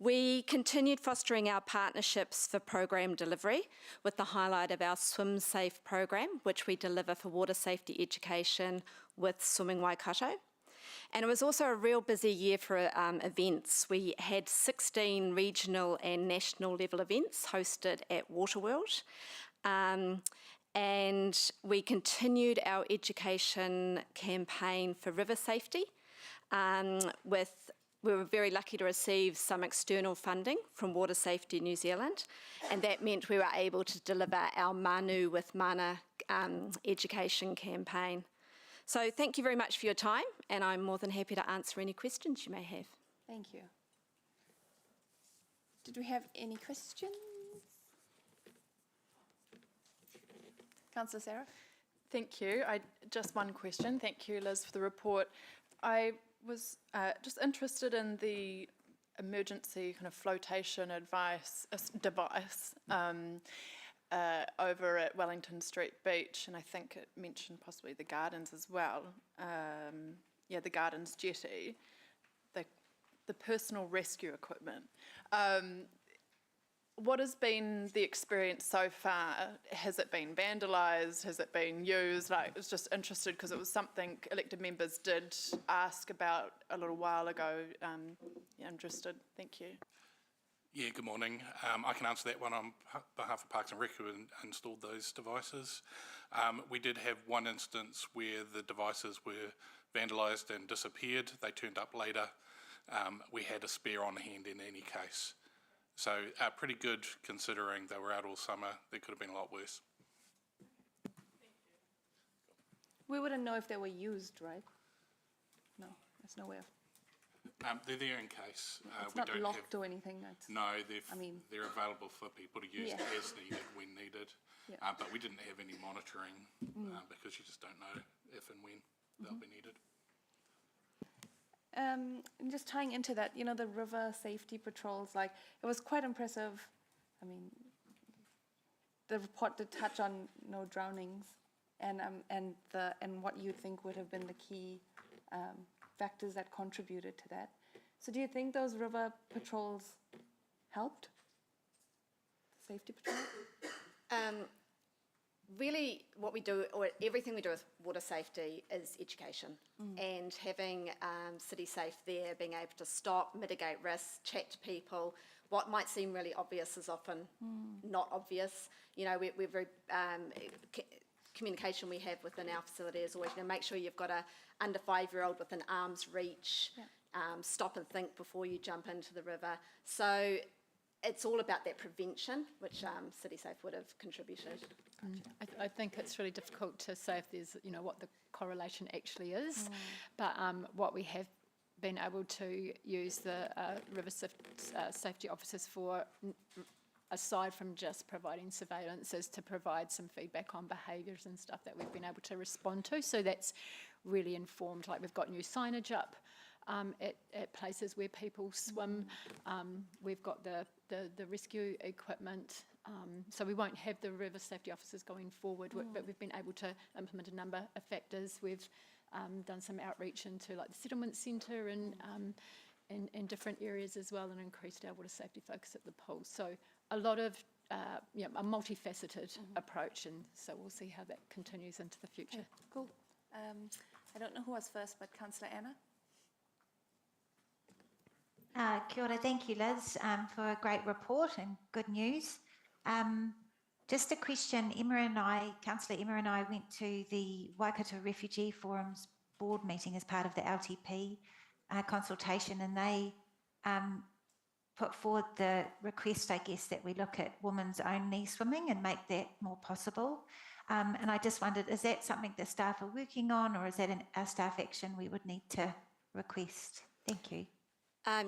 We continued fostering our partnerships for program delivery, with the highlight of our Swim Safe program, which we deliver for water safety education with Swimming Waikato. And it was also a real busy year for events. We had 16 regional and national level events hosted at Waterworld. And we continued our education campaign for river safety. We were very lucky to receive some external funding from Water Safety New Zealand, and that meant we were able to deliver our Manu with Mana education campaign. So thank you very much for your time, and I'm more than happy to answer any questions you may have. Thank you. Did we have any questions? Councillor Sarah? Thank you. Just one question. Thank you, Liz, for the report. I was just interested in the emergency kind of flotation device over at Wellington Street Beach, and I think it mentioned possibly the Gardens as well. The Gardens jetty, the personal rescue equipment. What has been the experience so far? Has it been vandalised? Has it been used? I was just interested because it was something elected members did ask about a little while ago. Interested. Thank you. Yeah, good morning. I can answer that one on behalf of Parks and Rec, who installed those devices. We did have one instance where the devices were vandalised and disappeared. They turned up later. We had a spare on hand in any case. So pretty good considering they were out all summer. There could have been a lot worse. We wouldn't know if they were used, right? No, there's no way of... They're there in case. It's not locked or anything. No, they're available for people to use as needed, when needed. Yeah. But we didn't have any monitoring because you just don't know if and when they'll be needed. And just tying into that, the river safety patrols, it was quite impressive. I mean, the report did touch on no drownings, and what you think would have been the key factors that contributed to that. So do you think those river patrols helped? The safety patrol? Really, what we do, or everything we do with water safety, is education. And having City Safe there, being able to stop, mitigate risks, chat to people. What might seem really obvious is often not obvious. We're very communication we have within our facility is always make sure you've got a under 5-year-old within arm's reach. Stop and think before you jump into the river. So it's all about that prevention, which City Safe would have contributed. I think it's really difficult to say if there's, what the correlation actually is, but what we have been able to use the river safety officers for, aside from just providing surveillance, is to provide some feedback on behaviours and stuff that we've been able to respond to. So that's really informed. Like, we've got new signage up at places where people swim. We've got the rescue equipment. So we won't have the river safety officers going forward, but we've been able to implement a number of factors. We've done some outreach into like the settlement centre and in different areas as well, and increased our water safety focus at the pool. So a lot of a multifaceted approach, and so we'll see how that continues into the future. Okay, cool. I don't know who was first, but Councillor Anna. Kia ora, thank you, Liz, for a great report and good news. Just a question, Councillor Emma and I went to the Waikato Refugee Forum's board meeting as part of the LTP consultation, and they put forward the request, I guess, that we look at women's only swimming and make that more possible. And I just wondered, is that something the staff are working on, or is that a staff action we would need to request? Thank you.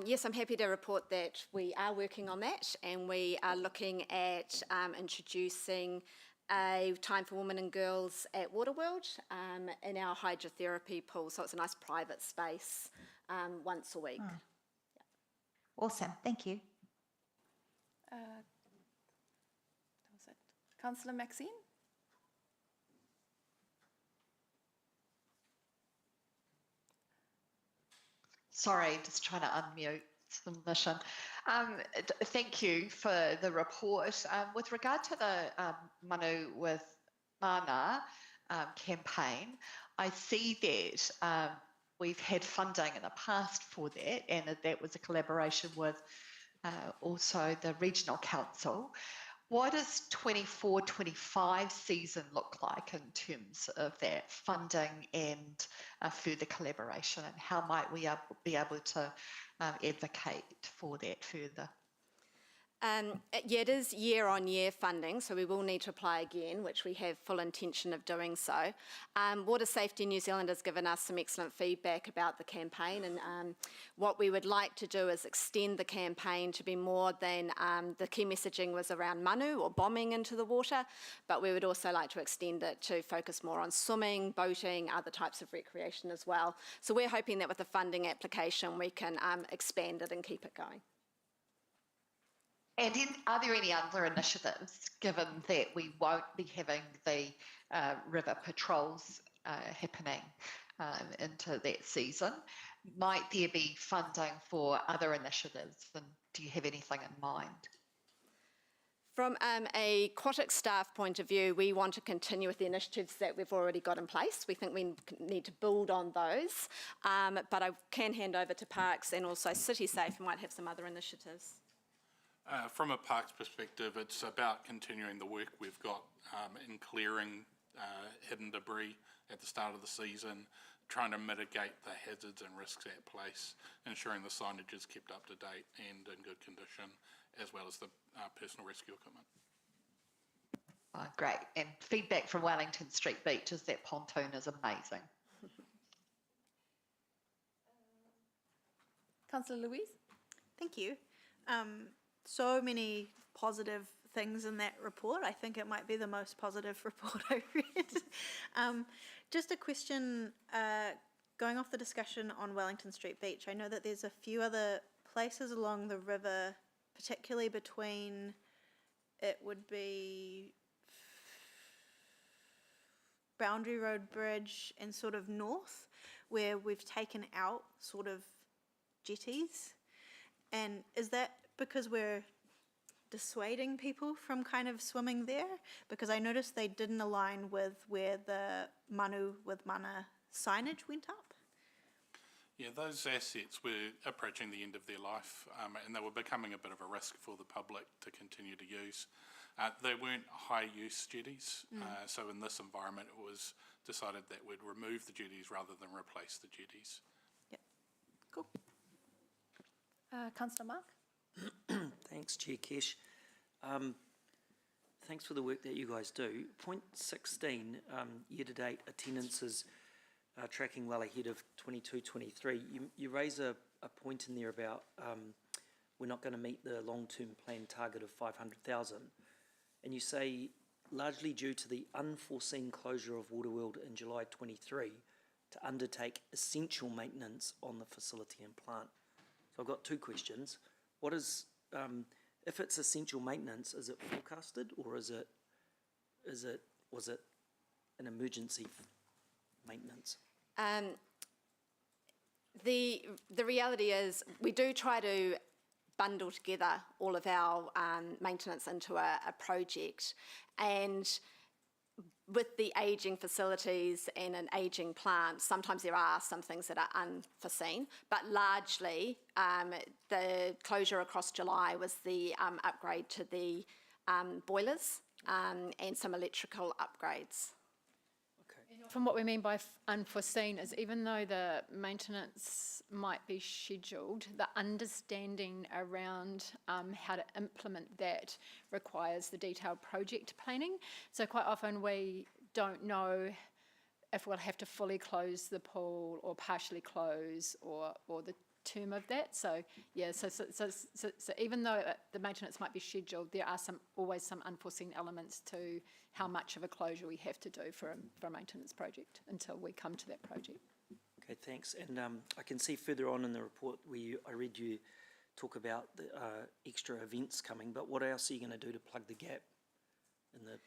Yes, I'm happy to report that we are working on that, and we are looking at introducing a time for women and girls at Waterworld in our hydrotherapy pool. So it's a nice private space once a week. Oh. Yeah. Awesome, thank you. That was it. Councillor Maxine. Sorry, just trying to unmute submission. Thank you for the report. With regard to the Manu with Mana campaign, I see that we've had funding in the past for that, and that was a collaboration with also the Regional Council. What does 24-25 season look like in terms of that funding and further collaboration, and how might we be able to advocate for that further? Yeah, it is year-on-year funding, so we will need to apply again, which we have full intention of doing so. Water Safety New Zealand has given us some excellent feedback about the campaign, and what we would like to do is extend the campaign to be more than the key messaging was around manu or bombing into the water, but we would also like to extend it to focus more on swimming, boating, other types of recreation as well. So we're hoping that with the funding application we can expand it and keep it going. And are there any other initiatives, given that we won't be having the river patrols happening into that season? Might there be funding for other initiatives, and do you have anything in mind? From a aquatic staff point of view, we want to continue with the initiatives that we've already got in place. We think we need to build on those, but I can hand over to Parks and also City Safe, who might have some other initiatives. From a parks perspective, it's about continuing the work we've got in clearing hidden debris at the start of the season, trying to mitigate the hazards and risks at place, ensuring the signage is kept up to date and in good condition, as well as the personal rescue equipment. Oh, great. And feedback from Wellington Street Beach is that pontoon is amazing. Councillor Louise. Thank you. So many positive things in that report. I think it might be the most positive report I've read. Just a question, going off the discussion on Wellington Street Beach, I know that there's a few other places along the river, particularly between, it would be Boundary Road Bridge and sort of north, where we've taken out sort of jetties. And is that because we're dissuading people from kind of swimming there? Because I noticed they didn't align with where the Manu with Mana signage went up. Yeah, those assets were approaching the end of their life, and they were becoming a bit of a risk for the public to continue to use. They weren't high-use jetties, so in this environment it was decided that we'd remove the jetties rather than replace the jetties. Yep, cool. Councillor Mark. Thanks, Chair Kesh. Thanks for the work that you guys do. Point 16, year-to-date attendances are tracking well ahead of 22-23. You raise a point in there about we're not going to meet the long-term plan target of 500,000. And you say, largely due to the unforeseen closure of Waterworld in July 23, to undertake essential maintenance on the facility and plant. So I've got two questions. What is, if it's essential maintenance, is it forecasted, or was it an emergency maintenance? The reality is we do try to bundle together all of our maintenance into a project, and with the ageing facilities and an ageing plant, sometimes there are some things that are unforeseen, but largely the closure across July was the upgrade to the boilers and some electrical upgrades. From what we mean by unforeseen is even though the maintenance might be scheduled, the understanding around how to implement that requires the detailed project planning. So quite often we don't know if we'll have to fully close the pool or partially close or the term of that. So yeah, so even though the maintenance might be scheduled, there are always some unforeseen elements to how much of a closure we have to do for a maintenance project until we come to that project. Okay, thanks. And I can see further on in the report where I read you talk about the extra events coming, but what else are you going to do to plug the gap in the...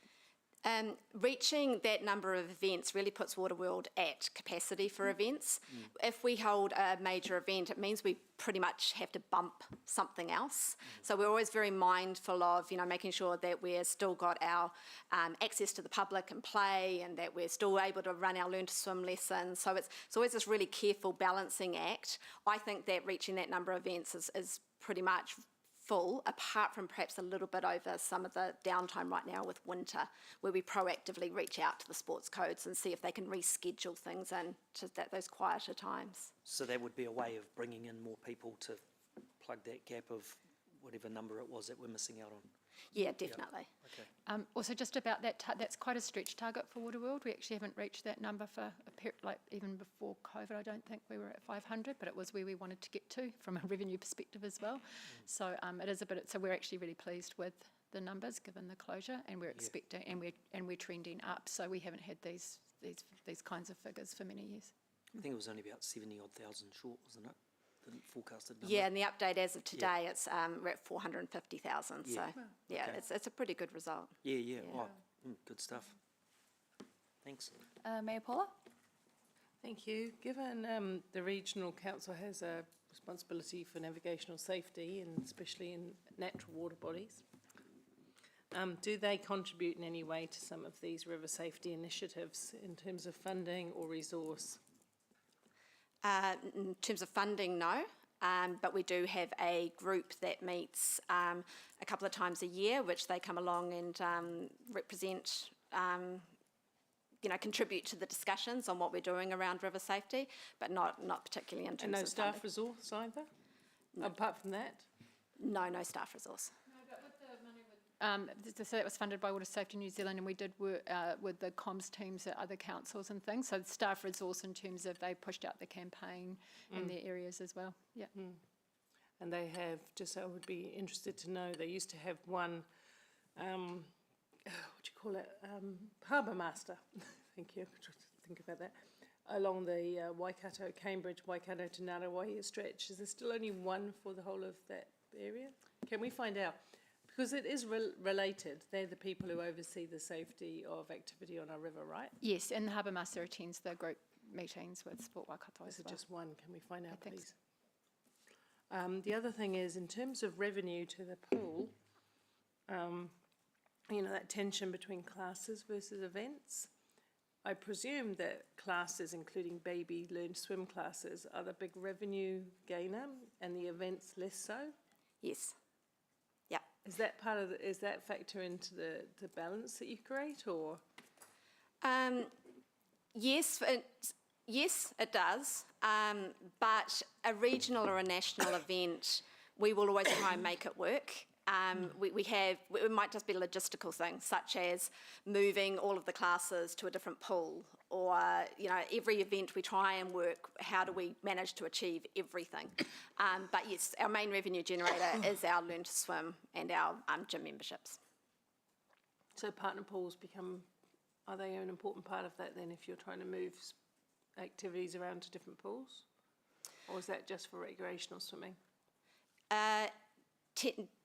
Reaching that number of events really puts Waterworld at capacity for events. If we hold a major event, it means we pretty much have to bump something else. So we're always very mindful of, making sure that we're still got our access to the public and play, and that we're still able to run our learn to swim lessons. So it's always this really careful balancing act. I think that reaching that number of events is pretty much full, apart from perhaps a little bit over some of the downtime right now with winter, where we proactively reach out to the sports codes and see if they can reschedule things in to those quieter times. So that would be a way of bringing in more people to plug that gap of whatever number it was that we're missing out on. Yeah, definitely. Okay. Also, just about that, that's quite a stretch target for Waterworld. We actually haven't reached that number for a period, like even before COVID. I don't think we were at 500, but it was where we wanted to get to from a revenue perspective as well. So it is a bit. So we're actually really pleased with the numbers given the closure, and we're expecting, and we're trending up. So we haven't had these kinds of figures for many years. I think it was only about 70,000 short, wasn't it? The forecasted number. Yeah, and the update as of today, it's we're at 450,000. Yeah. So yeah, Okay. it's a pretty good result. Yeah. Oh, good stuff. Thanks. Mayor Paula? Thank you. Given the regional council has a responsibility for navigational safety, and especially in natural water bodies, do they contribute in any way to some of these river safety initiatives in terms of funding or resource? In terms of funding, no. But we do have a group that meets a couple of times a year, which they come along and represent, contribute to the discussions on what we're doing around river safety, but not particularly in terms of And no staff funding. resource either? Apart from that? No staff resource. So that was funded by Water Safety New Zealand, and we did work with the comms teams at other councils and things. So the staff resource in terms of they pushed out the campaign in their areas as well. Yeah. And they have, just I would be interested to know, they used to have one, harbour master. Thank you. Think about that. Along the Waikato, Cambridge, Waikato to Ngārawahia stretch. Is there still only one for the whole of that area? Can we find out? Because it is related. They're the people who oversee the safety of activity on our river, right? Yes, and the harbour master attends the group meetings with Sport Waikato as Is it well. just one? Can we find out, Thanks. please? The other thing is, in terms of revenue to the pool, that tension between classes versus events. I presume that classes, including baby learn swim classes, are the big revenue gainer, and the events less so. Yes. Yeah. Is that part of is that factor into the balance that you create, or? Yes, it does. But a regional or a national event, we will always try and make it work. It might just be logistical things, such as moving all of the classes to a different pool, or, every event we try and work, how do we manage to achieve everything? But yes, our main revenue generator is our Learn to Swim and our gym memberships. So partner pools are they an important part of that then, if you're trying to move activities around to different pools? Or is that just for recreational swimming?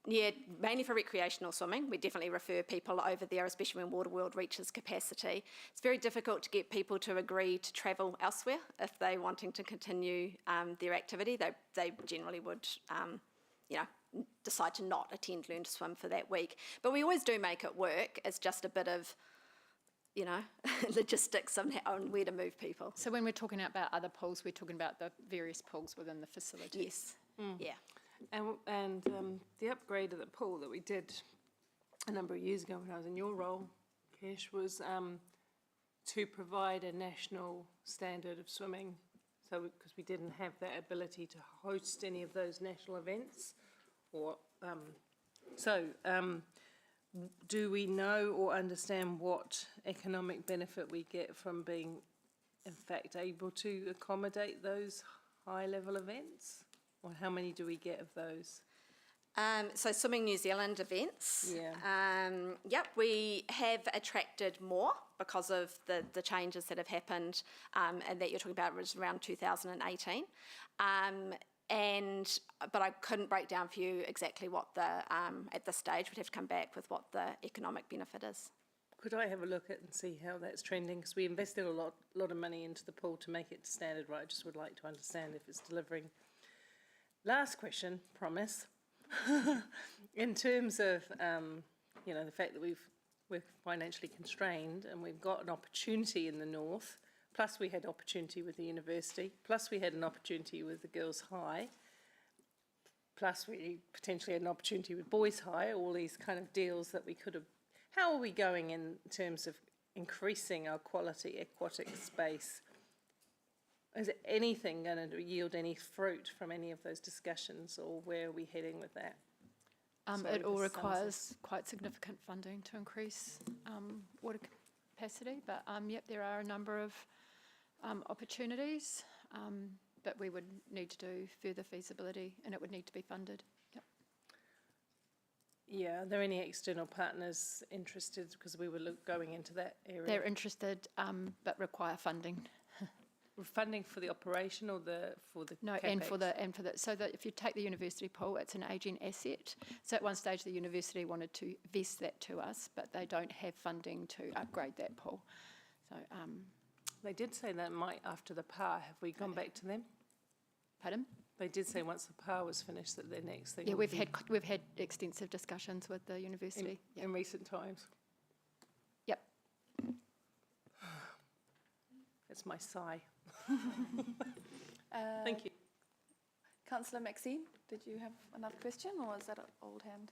Yeah, mainly for recreational swimming. We definitely refer people over there, especially when Waterworld reaches capacity. It's very difficult to get people to agree to travel elsewhere if they're wanting to continue their activity. They generally would, decide to not attend Learn to Swim for that week. But we always do make it work. It's just a bit of, logistics on where to move people. So when we're talking about other pools, we're talking about the various pools within the facility. Yes, yeah. And the upgrade of the pool that we did a number of years ago when I was in your role, Kesh, was to provide a national standard of swimming. So, because we didn't have that ability to host any of those national events, do we know or understand what economic benefit we get from being, in fact, able to accommodate those high-level events? Or how many do we get of those? So Swimming New Zealand events. Yeah. We have attracted more because of the changes that have happened, and that you're talking about was around 2018. But I couldn't break down for you exactly what at this stage, we'd have to come back with what the economic benefit is. Could I have a look at and see how that's trending? Because we invested a lot of money into the pool to make it standard, right? I just would like to understand if it's delivering. Last question, promise. In terms of, the fact that we're financially constrained and we've got an opportunity in the north, plus we had opportunity with the university, plus we had an opportunity with the girls' high, plus we potentially had an opportunity with boys' high, all these kind of deals that we could have. How are we going in terms of increasing our quality aquatic space? Is anything going to yield any fruit from any of those discussions, or where are we heading with that? It all requires quite significant funding to increase water capacity, but there are a number of opportunities, but we would need to do further feasibility and it would need to be funded. Yep. Yeah, are there any external partners interested, because we were going into that area? They're interested, but require funding. Funding for the operation or for the No, CapEx? and for the so that if you take the university pool, it's an ageing asset. So at one stage the university wanted to vest that to us, but they don't have funding to upgrade that pool. So they did say that might after the PAR. Have we gone back to them? Pardon? They did say once the PAR was finished that their next thing. Yeah, would we've had extensive discussions with the university in recent times. Yep. That's my sigh. Thank you. Councillor Maxine, did you have another question, or is that an old hand?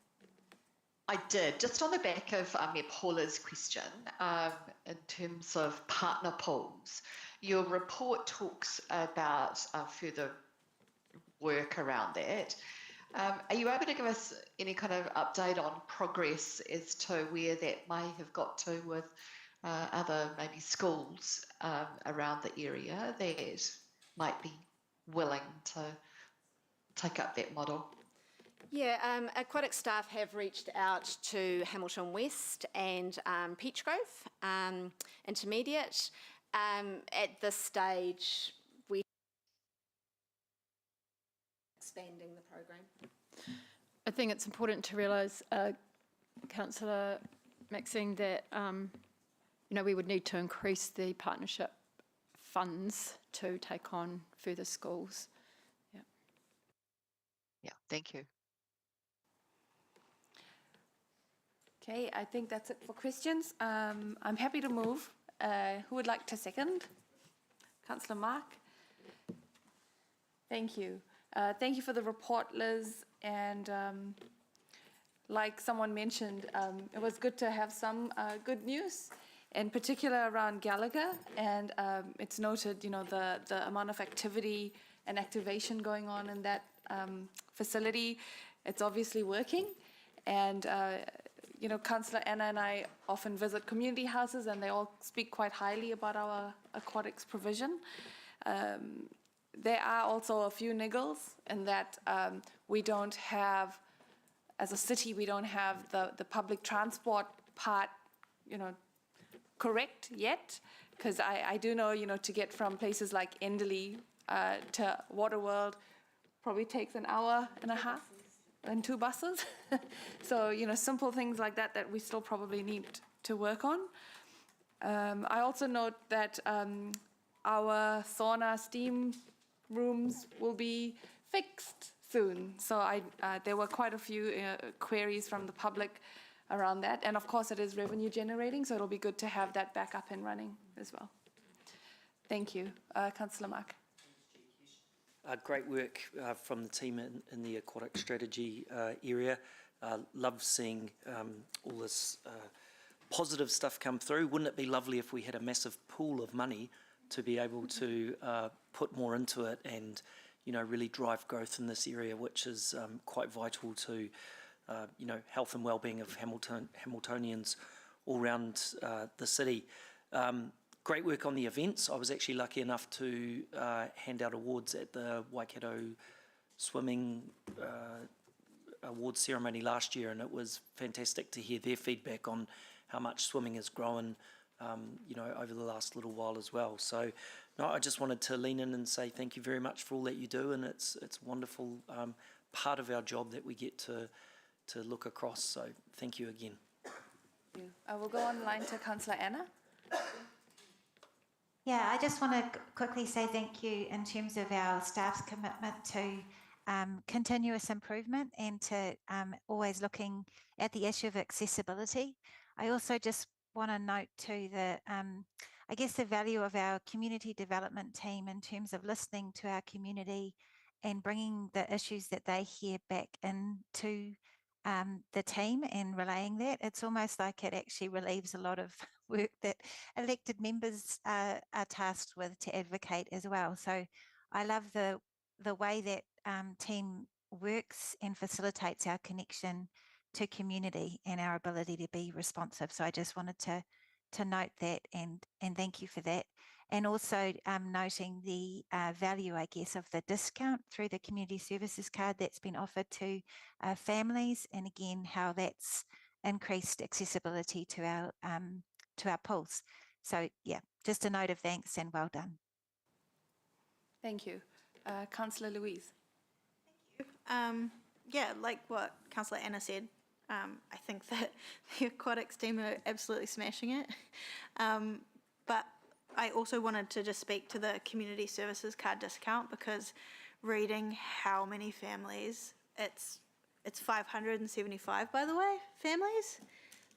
I did, just on the back of Paula's question, in terms of partner pools. Your report talks about further work around that. Are you able to give us any kind of update on progress as to where that may have got to with other maybe schools around the area that might be willing to take up that model? Yeah, aquatic staff have reached out to Hamilton West and Peachgrove Intermediate. At this stage, we're expanding the program. I think it's important to realise, Councillor Maxine, that we would need to increase the partnership funds to take on further schools. Yeah. Yeah, thank you. Okay, I think that's it for questions. I'm happy to move. Who would like to second? Councillor Mark. Thank you. Thank you for the report, Liz. And like someone mentioned, it was good to have some good news, in particular around Gallagher. And it's noted, the amount of activity and activation going on in that facility. It's obviously working. And, you know, Councillor Anna and I often visit community houses, and they all speak quite highly about our aquatics provision. There are also a few niggles in that we don't have, as a city, we don't have the public transport part, you know, correct yet. Because I do know, you know, to get from places like Enderley to Waterworld probably takes an hour and a half and 2 buses. So, you know, simple things like that that we still probably need to work on. I also note that our sauna steam rooms will be fixed soon. So there were quite a few queries from the public around that. And of course it is revenue generating, so it'll be good to have that back up and running as well. Thank you. Councillor Mark. Great work from the team in the aquatic strategy area. Love seeing all this positive stuff come through. Wouldn't it be lovely if we had a massive pool of money to be able to put more into it and, you know, really drive growth in this area, which is quite vital to, you know, health and well-being of Hamiltonians all around the city. Great work on the events. I was actually lucky enough to hand out awards at the Waikato Swimming Awards ceremony last year, and it was fantastic to hear their feedback on how much swimming has grown, you know, over the last little while as well. So, no, I just wanted to lean in and say thank you very much for all that you do, and it's a wonderful part of our job that we get to look across. So, thank you again. Thank you. I will go online to Councillor Anna. Yeah, I just want to quickly say thank you in terms of our staff's commitment to continuous improvement and to always looking at the issue of accessibility. I also just want to note too the, I guess the value of our community development team in terms of listening to our community and bringing the issues that they hear back into the team and relaying that. It's almost like it actually relieves a lot of work that elected members are tasked with to advocate as well. So I love the way that team works and facilitates our connection to community and our ability to be responsive. So I just wanted to note that and thank you for that. And also noting the value, I guess, of the discount through the community services card that's been offered to families, and again, how that's increased accessibility to our pools. So yeah, just a note of thanks and well done. Thank you. Councillor Louise. Thank you. Yeah, like what Councillor Anna said, I think that the aquatics team are absolutely smashing it. But I also wanted to just speak to the community services card discount, because reading how many families, it's 575, by the way, families.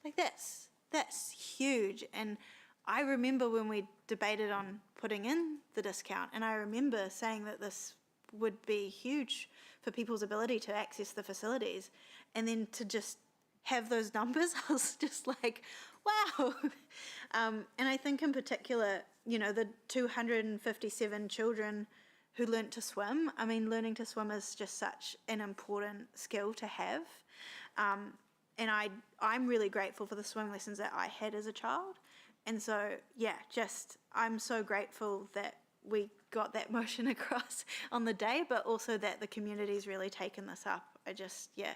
Like that's huge. And I remember when we debated on putting in the discount, and I remember saying that this would be huge for people's ability to access the facilities, and then to just have those numbers, I was just like, wow. And I think in particular, you know, the 257 children who learnt to swim. I mean, learning to swim is just such an important skill to have. And I'm really grateful for the swimming lessons that I had as a child. And so, yeah, just I'm so grateful that we got that motion across on the day, but also that the community's really taken this up. I just, yeah,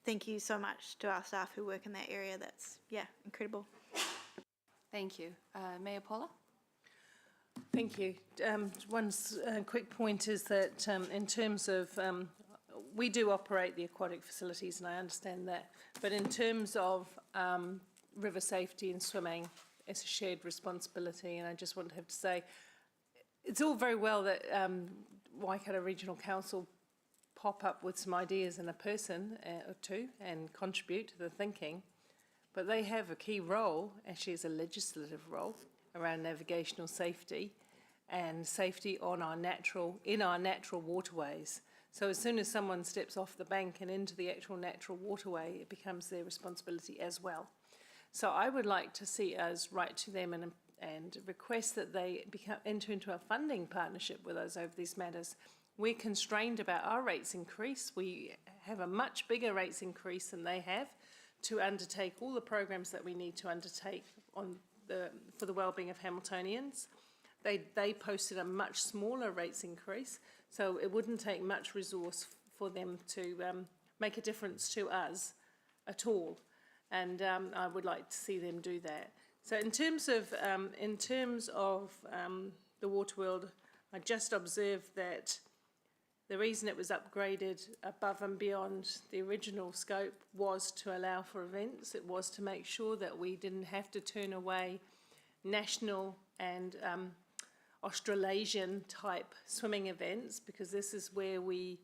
thank you so much to our staff who work in that area. That's, yeah, incredible. Thank you. Mayor Paula? Thank you. One quick point is that in terms of, we do operate the aquatic facilities, and I understand that, but in terms of river safety and swimming, it's a shared responsibility, and I just want to have to say, it's all very well that Waikato Regional Council pop up with some ideas and a person or two and contribute to the thinking, but they have a key role, actually as a legislative role, around navigational safety and safety on in our natural waterways. So as soon as someone steps off the bank and into the actual natural waterway, it becomes their responsibility as well. So I would like to see us write to them and request that they enter into a funding partnership with us over these matters, we're constrained about our rates increase. We have a much bigger rates increase than they have to undertake all the programs that we need to undertake for the wellbeing of Hamiltonians. They posted a much smaller rates increase, so it wouldn't take much resource for them to make a difference to us at all. And I would like to see them do that. So in terms of the water world, I just observed that the reason it was upgraded above and beyond the original scope was to allow for events. It was to make sure that we didn't have to turn away national and Australasian type swimming events, because this is where we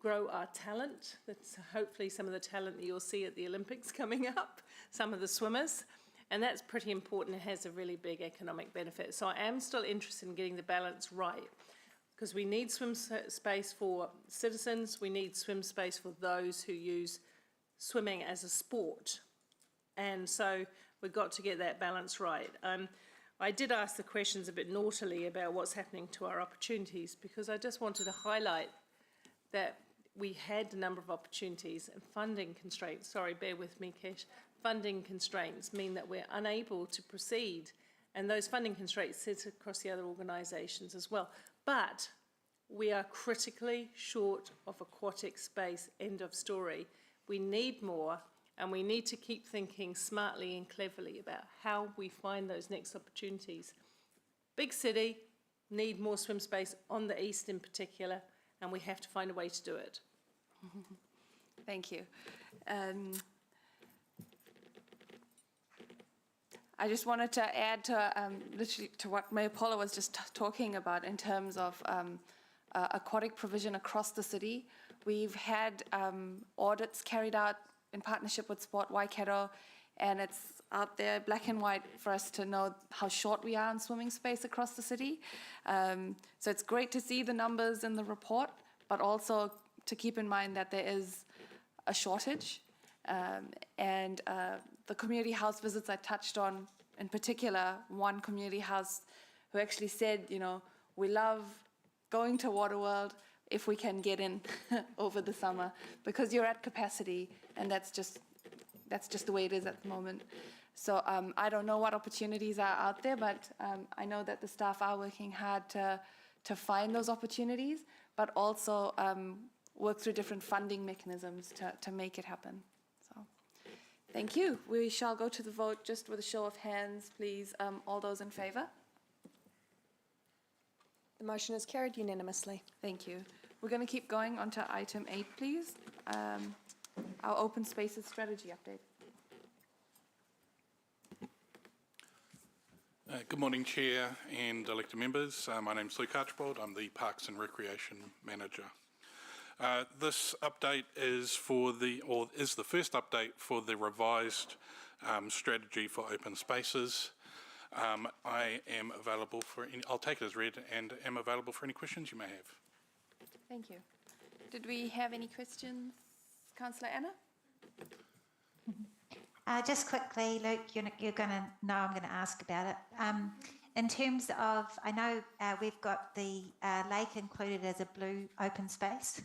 grow our talent. That's hopefully some of the talent that you'll see at the Olympics coming up, some of the swimmers. And that's pretty important. It has a really big economic benefit. So I am still interested in getting the balance right, because we need swim space for citizens. We need swim space for those who use swimming as a sport. And so we've got to get that balance right. I did ask the questions a bit naughtily about what's happening to our opportunities, because I just wanted to highlight that we had a number of opportunities and funding constraints. Sorry, bear with me, Kesh. Funding constraints mean that we're unable to proceed, and those funding constraints sit across the other organisations as well. But we are critically short of aquatic space, end of story. We need more, and we need to keep thinking smartly and cleverly about how we find those next opportunities. Big city, need more swim space on the east in particular, and we have to find a way to do it. Thank you. I just wanted to add to literally to what Mayor Paula was just talking about in terms of aquatic provision across the city. We've had audits carried out in partnership with Sport Waikato, and it's out there black and white for us to know how short we are in swimming space across the city. So it's great to see the numbers in the report, but also to keep in mind that there is a shortage. And the community house visits I touched on, in particular, one community house who actually said, you know, we love going to Waterworld if we can get in over the summer, because you're at capacity, and that's just the way it is at the moment. So I don't know what opportunities are out there, but I know that the staff are working hard to find those opportunities, but also work through different funding mechanisms to make it happen. So thank you. We shall go to the vote just with a show of hands, please. All those in favour? The motion is carried unanimously. Thank you. We're going to keep going on to item 8, please. Our open spaces strategy update. Good morning, Chair and elected members. My name's Luke Archibald. I'm the Parks and Recreation Manager. This update is the first update for the revised strategy for open spaces. I am available for any, I'll take it as read and am available for any questions you may have. Thank you. Did we have any questions, Councillor Anna? Just quickly, Luke, you're going to know I'm going to ask about it. In terms of, I know we've got the lake included as a blue open space.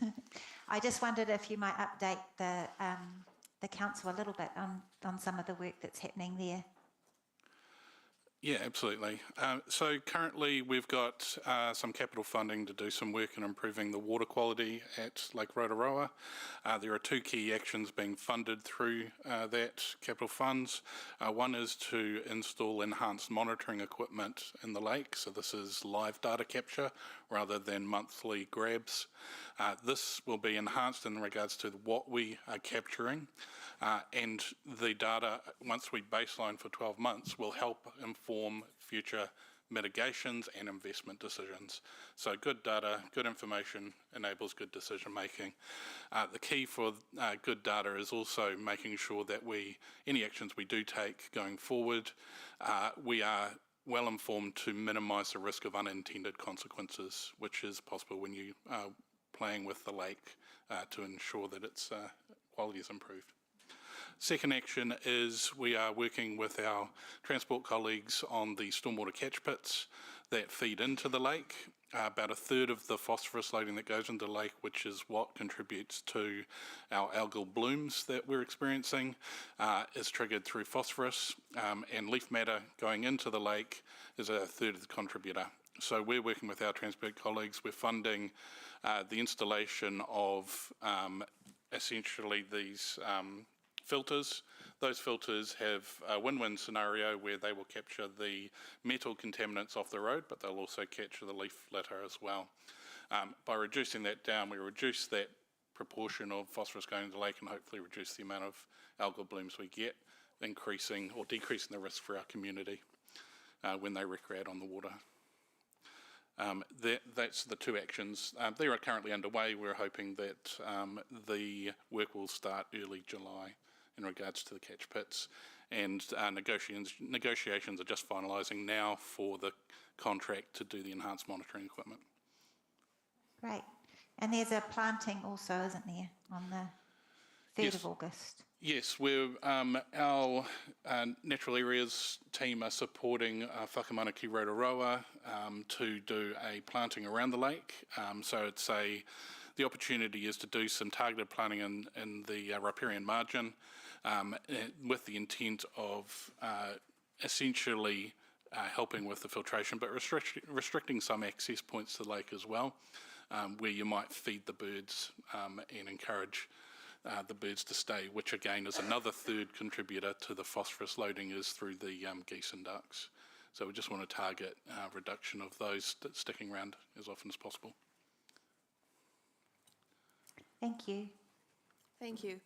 I just wondered if you might update the council a little bit on some of the work that's happening there. Yeah, absolutely. So currently we've got some capital funding to do some work in improving the water quality at Lake Rotorua. There are 2 key actions being funded through that capital funds. One is to install enhanced monitoring equipment in the lake. So this is live data capture rather than monthly grabs. This will be enhanced in regards to what we are capturing. And the data, once we baseline for 12 months, will help inform future mitigations and investment decisions. So good data, good information enables good decision making. The key for good data is also making sure that any actions we do take going forward, we are well informed to minimise the risk of unintended consequences, which is possible when you are playing with the lake to ensure that its quality is improved. Second action is we are working with our transport colleagues on the stormwater catch pits that feed into the lake. About a third of the phosphorus loading that goes into the lake, which is what contributes to our algal blooms that we're experiencing, is triggered through phosphorus, and leaf matter going into the lake is a third of the contributor. So we're working with our transport colleagues. We're funding the installation of essentially these filters. Those filters have a win-win scenario where they will capture the metal contaminants off the road, but they'll also capture the leaf litter as well. By reducing that down, we reduce that proportion of phosphorus going into the lake and hopefully reduce the amount of algal blooms we get, increasing or decreasing the risk for our community when they recreate on the water. That's the two actions. They are currently underway. We're hoping that the work will start early July in regards to the catch pits, and negotiations are just finalising now for the contract to do the enhanced monitoring equipment. Great. And there's a planting also, isn't there, on the 3rd of August? Yes, our Natural Areas team are supporting Whakamanaki Rotorua to do a planting around the lake. So it's the opportunity is to do some targeted planting in the riparian margin with the intent of essentially helping with the filtration, but restricting some access points to the lake as well, where you might feed the birds and encourage the birds to stay, which again is another third contributor to the phosphorus loading is through the geese and ducks. So we just want to target reduction of those sticking around as often as possible. Thank you. Thank you.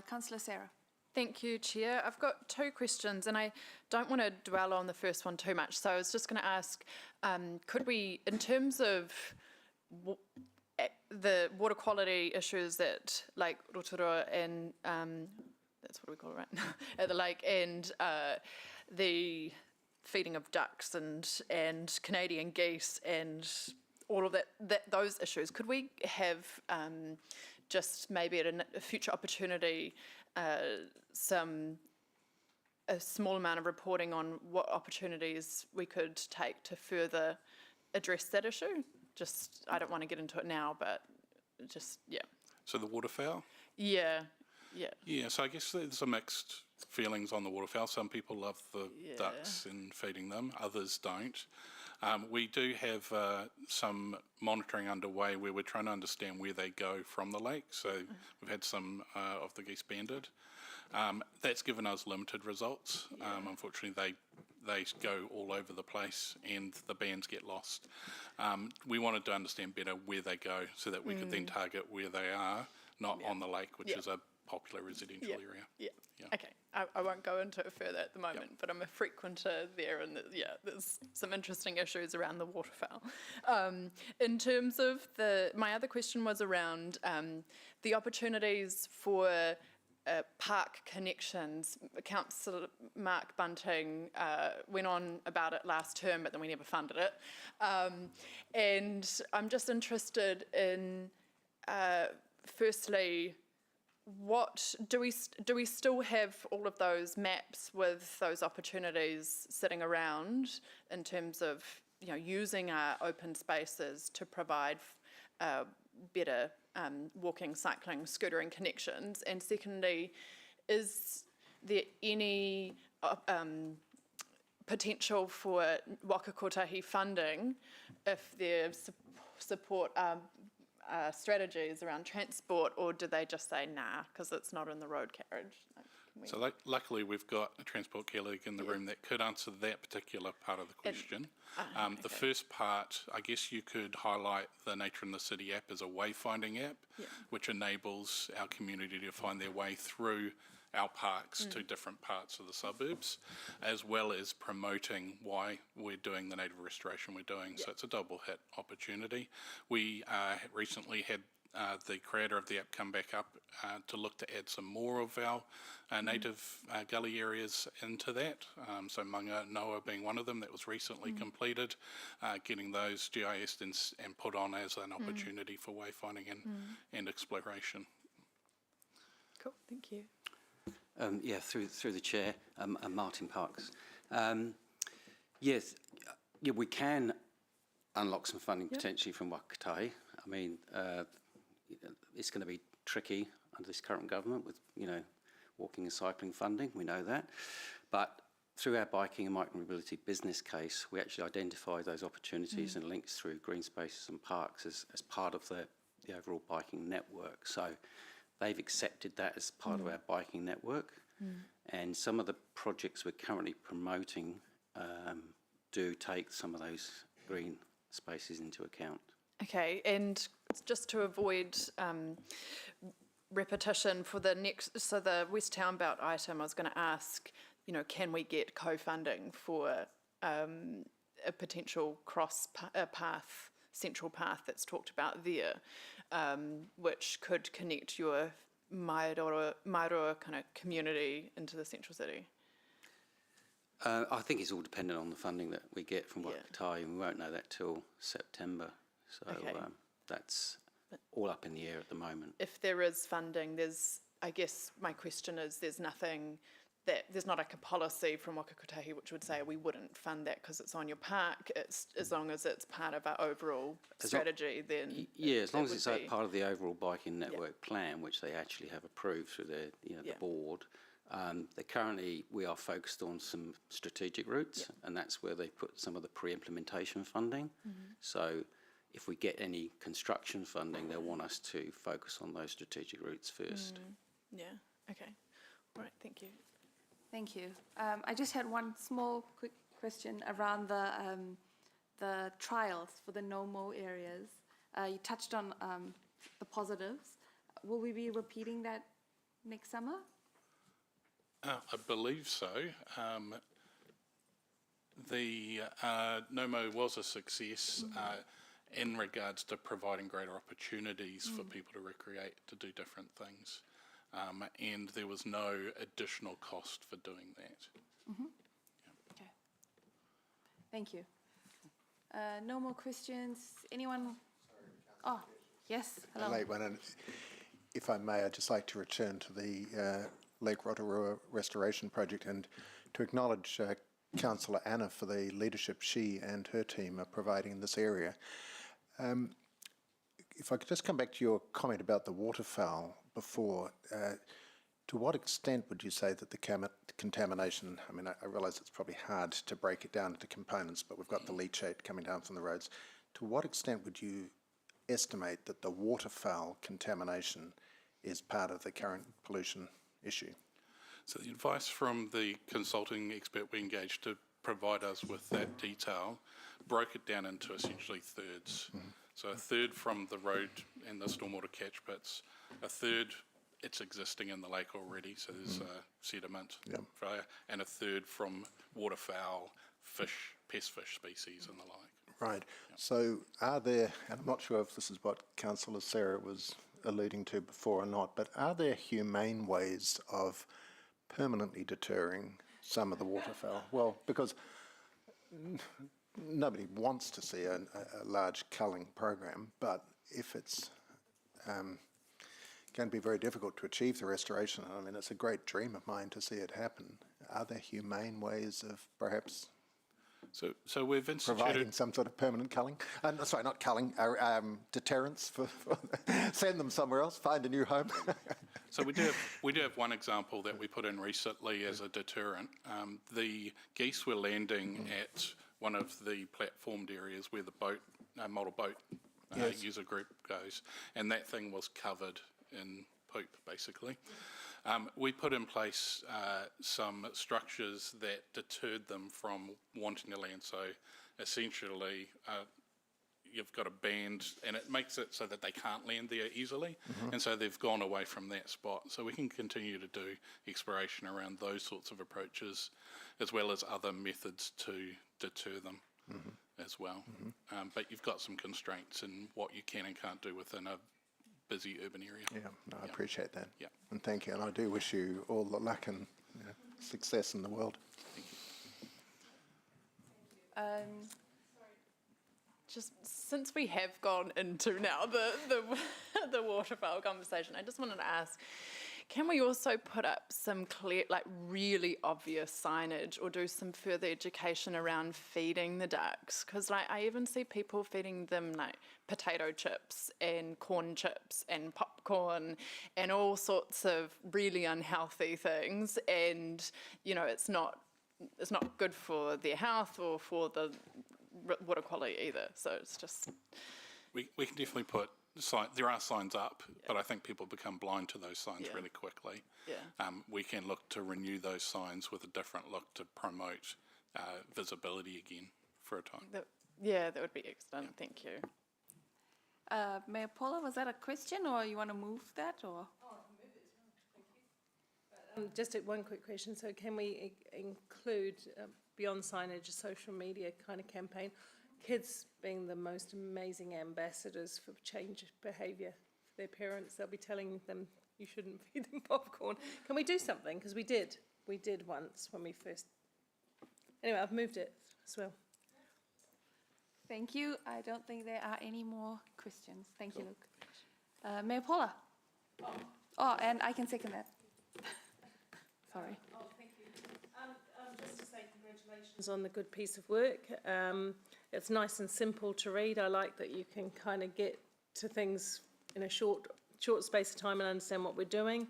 Councillor Sarah. Thank you, Chair. I've got two questions, and I don't want to dwell on the first one too much. So I was just going to ask, could we, in terms of the water quality issues at Lake Rotorua and that's what we call it, right? At the lake, and the feeding of ducks and Canadian geese and all of those issues, could we have just maybe at a future opportunity a small amount of reporting on what opportunities we could take to further address that issue? Just, I don't want to get into it now, but just, yeah. So the waterfowl? Yeah. Yeah, so I guess there's some mixed feelings on the waterfowl. Some people love the ducks and feeding them, others don't. We do have some monitoring underway where we're trying to understand where they go from the lake. So we've had some of the geese banded. That's given us limited results. Unfortunately, they go all over the place and the bands get lost. We wanted to understand better where they go so that we could then target where they are, not on the lake, which is a popular residential area. Yeah. Okay, I won't go into it further at the moment, but I'm a frequenter there, and there's some interesting issues around the waterfowl. In terms of my other question was around the opportunities for park connections. Councillor Mark Bunting went on about it last term, but then we never funded it. And I'm just interested in, firstly, what do we still have all of those maps with those opportunities sitting around in terms of using our open spaces to provide better walking, cycling, scootering connections? And secondly, is there any potential for Waka Kotahi funding if there's support strategies around transport, or do they just say nah because it's not in the road carriage? So luckily we've got a transport colleague in the room that could answer that particular part of the question. The first part, I guess you could highlight the Nature in the City app as a wayfinding app, which enables our community to find their way through our parks to different parts of the suburbs, as well as promoting why we're doing the native restoration we're doing. So it's a double hit opportunity. We recently had the creator of the app come back up to look to add some more of our native gully areas into that. So Manga Noa being one of them that was recently completed, getting those GIS'd and put on as an opportunity for wayfinding and exploration. Cool, thank you. Through the chair, Martin Parks. Yes, we can unlock some funding potentially from Whakatahi. I mean, it's going to be tricky under this current government with, walking and cycling funding, we know that. But through our biking and micromobility business case, we actually identify those opportunities and links through green spaces and parks as part of the overall biking network. So they've accepted that as part of our biking network. And some of the projects we're currently promoting do take some of those green spaces into account. Okay, and just to avoid repetition for the next, so the West Town Belt item, I was going to ask, can we get co-funding for a potential path, central path that's talked about there, which could connect your Mairoa kind of community into the central city? I think it's all dependent on the funding that we get from Whakatahi, and we won't know that till September. So that's all up in the air at the moment. If there is funding, I guess my question is, there's not like a policy from Whakatahi which would say we wouldn't fund that because it's on your park. It's as long as it's part of our overall strategy, then as long as it's part of the overall biking network plan, which they actually have approved through the board. Currently, we are focused on some strategic routes, and that's where they put some of the pre-implementation funding. So if we get any construction funding, they'll want us to focus on those strategic routes first. Okay. All right, thank you. Thank you. I just had one small quick question around the trials for the no-mow areas. You touched on the positives. Will we be repeating that next summer? I believe so. The NOMO was a success in regards to providing greater opportunities for people to recreate, to do different things. And there was no additional cost for doing that. Okay. Thank you. No more questions. Anyone? Oh, yes. Hello. A late one, and if I may, I'd just like to return to the Lake Rotorua Restoration Project and to acknowledge Councillor Anna for the leadership she and her team are providing in this area. If I could just come back to your comment about the waterfowl before, to what extent would you say that the contamination, I mean, I realise it's probably hard to break it down into components, but we've got the leachate coming down from the roads. To what extent would you estimate that the waterfowl contamination is part of the current pollution issue? So the advice from the consulting expert we engaged to provide us with that detail broke it down into essentially thirds. So a third from the road and the stormwater catch pits, a third it's existing in the lake already, so there's sediment, and a third from waterfowl, fish, pest fish species and the like. Right. So are there, and I'm not sure if this is what Councillor Sarah was alluding to before or not, but are there humane ways of permanently deterring some of the waterfowl? Well, because nobody wants to see a large culling program, but if it's going to be very difficult to achieve the restoration, I mean, it's a great dream of mine to see it happen. Are there humane ways of perhaps So we've instituted providing some sort of permanent culling? Sorry, not culling, deterrence for send them somewhere else, find a new home. So we do have one example that we put in recently as a deterrent. The geese were landing at one of the platformed areas where the boat, model boat user group goes, and that thing was covered in poop, basically. We put in place some structures that deterred them from wanting to land. So essentially, you've got a band, and it makes it so that they can't land there easily. And so they've gone away from that spot. So we can continue to do exploration around those sorts of approaches, as well as other methods to deter them as well. But you've got some constraints in what you can and can't do within a busy urban area. Yeah, no, I appreciate that. Yeah. And thank you. And I do wish you all the luck and success in the world. Thank you. Just since we have gone into now the waterfowl conversation, I just wanted to ask, can we also put up some clear, like really obvious signage, or do some further education around feeding the ducks? Because like I even see people feeding them like potato chips and corn chips and popcorn and all sorts of really unhealthy things, and you know it's not good for their health or for the water quality either. So it's just We can definitely put there are signs up, but I think people become blind to those signs really quickly. Yeah. We can look to renew those signs with a different look to promote visibility again for a time. That would be excellent. Thank you. Mayor Paula, was that a question, or you want to move that, or? Just one quick question. So can we include, beyond signage, a social media kind of campaign? Kids being the most amazing ambassadors for change behaviour for their parents. They'll be telling them you shouldn't feed them popcorn. Can we do something? Because we did once when we first... Anyway, I've moved it as well. Thank you. I don't think there are any more questions. Thank you, Luke. Mayor Paula? Oh, and I can second that. Sorry. Oh, thank you. Just to say congratulations on the good piece of work. It's nice and simple to read. I like that you can kind of get to things in a short space of time and understand what we're doing.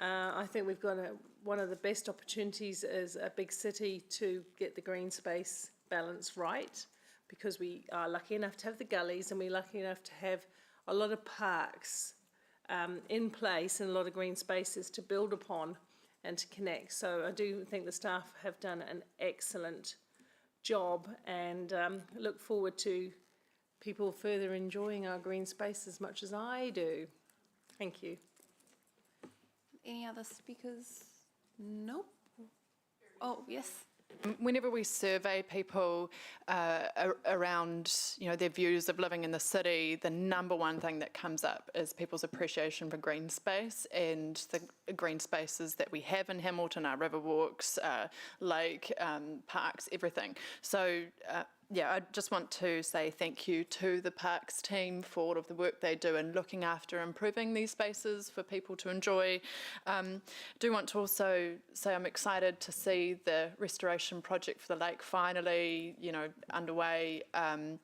I think we've got one of the best opportunities as a big city to get the green space balance right, because we are lucky enough to have the gullies and we're lucky enough to have a lot of parks in place and a lot of green spaces to build upon and to connect. So I do think the staff have done an excellent job, and look forward to people further enjoying our green space as much as I do. Thank you. Any other speakers? Nope. Oh, yes. Whenever we survey people around, their views of living in the city, the number one thing that comes up is people's appreciation for green space, and the green spaces that we have in Hamilton, our river walks, lake, parks, everything. So, I just want to say thank you to the parks team for all of the work they do in looking after improving these spaces for people to enjoy. Do want to also say I'm excited to see the restoration project for the lake finally, underway. And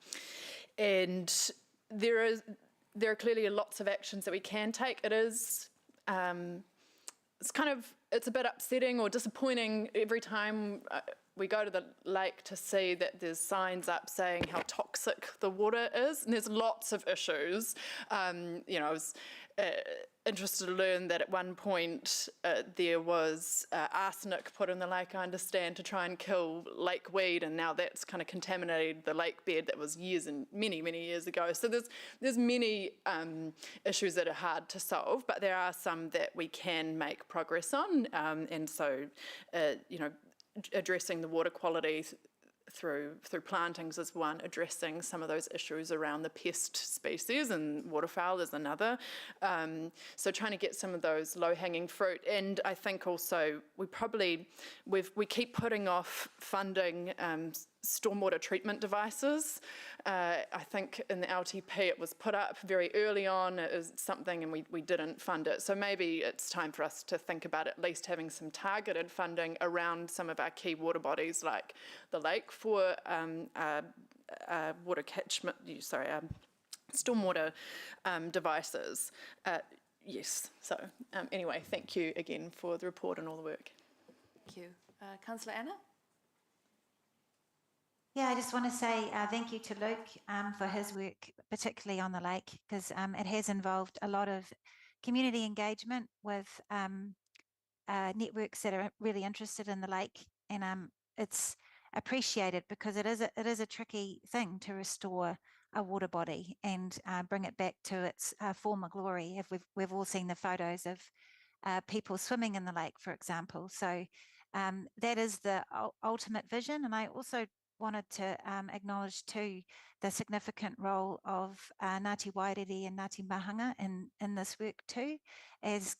there are clearly lots of actions that we can take. It is, it's a bit upsetting or disappointing every time we go to the lake to see that there's signs up saying how toxic the water is, and there's lots of issues. I was interested to learn that at one point there was arsenic put in the lake, I understand, to try and kill lake weed, and now that's kind of contaminated the lake bed that was years and many, many years ago. So there's many issues that are hard to solve, but there are some that we can make progress on, and so, addressing the water quality through plantings is one, addressing some of those issues around the pest species, and waterfowl is another. So trying to get some of those low-hanging fruit. And I think also we keep putting off funding stormwater treatment devices. I think in the LTP it was put up very early on as something, and we didn't fund it. So maybe it's time for us to think about at least having some targeted funding around some of our key water bodies like the lake for water catchment, stormwater devices. Yes, so anyway, thank you again for the report and all the work. Thank you. Councillor Anna? Yeah, I just want to say thank you to Luke for his work, particularly on the lake, because it has involved a lot of community engagement with networks that are really interested in the lake, and it's appreciated because it is a tricky thing to restore a water body and bring it back to its former glory. If we've all seen the photos of people swimming in the lake, for example. So that is the ultimate vision, and I also wanted to acknowledge too the significant role of Ngāti Wairere and Ngāti Mahanga in this work too, as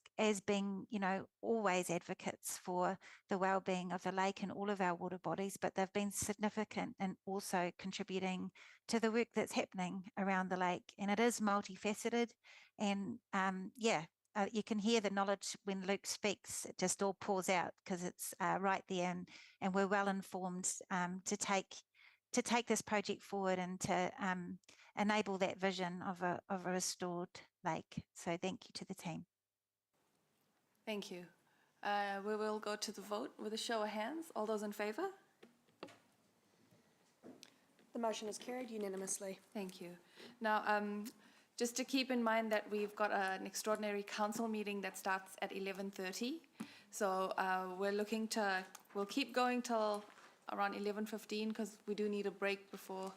being, always advocates for the well-being of the lake and all of our water bodies, but they've been significant in also contributing to the work that's happening around the lake. And it is multifaceted, and you can hear the knowledge when Luke speaks. It just all pours out because it's right there, and we're well informed to take this project forward and to enable that vision of a restored lake. So thank you to the team. Thank you. We will go to the vote with a show of hands. All those in favour? The motion is carried unanimously. Thank you. Now, just to keep in mind that we've got an extraordinary council meeting that starts at 11:30. So we'll keep going till around 11:15 because we do need a break before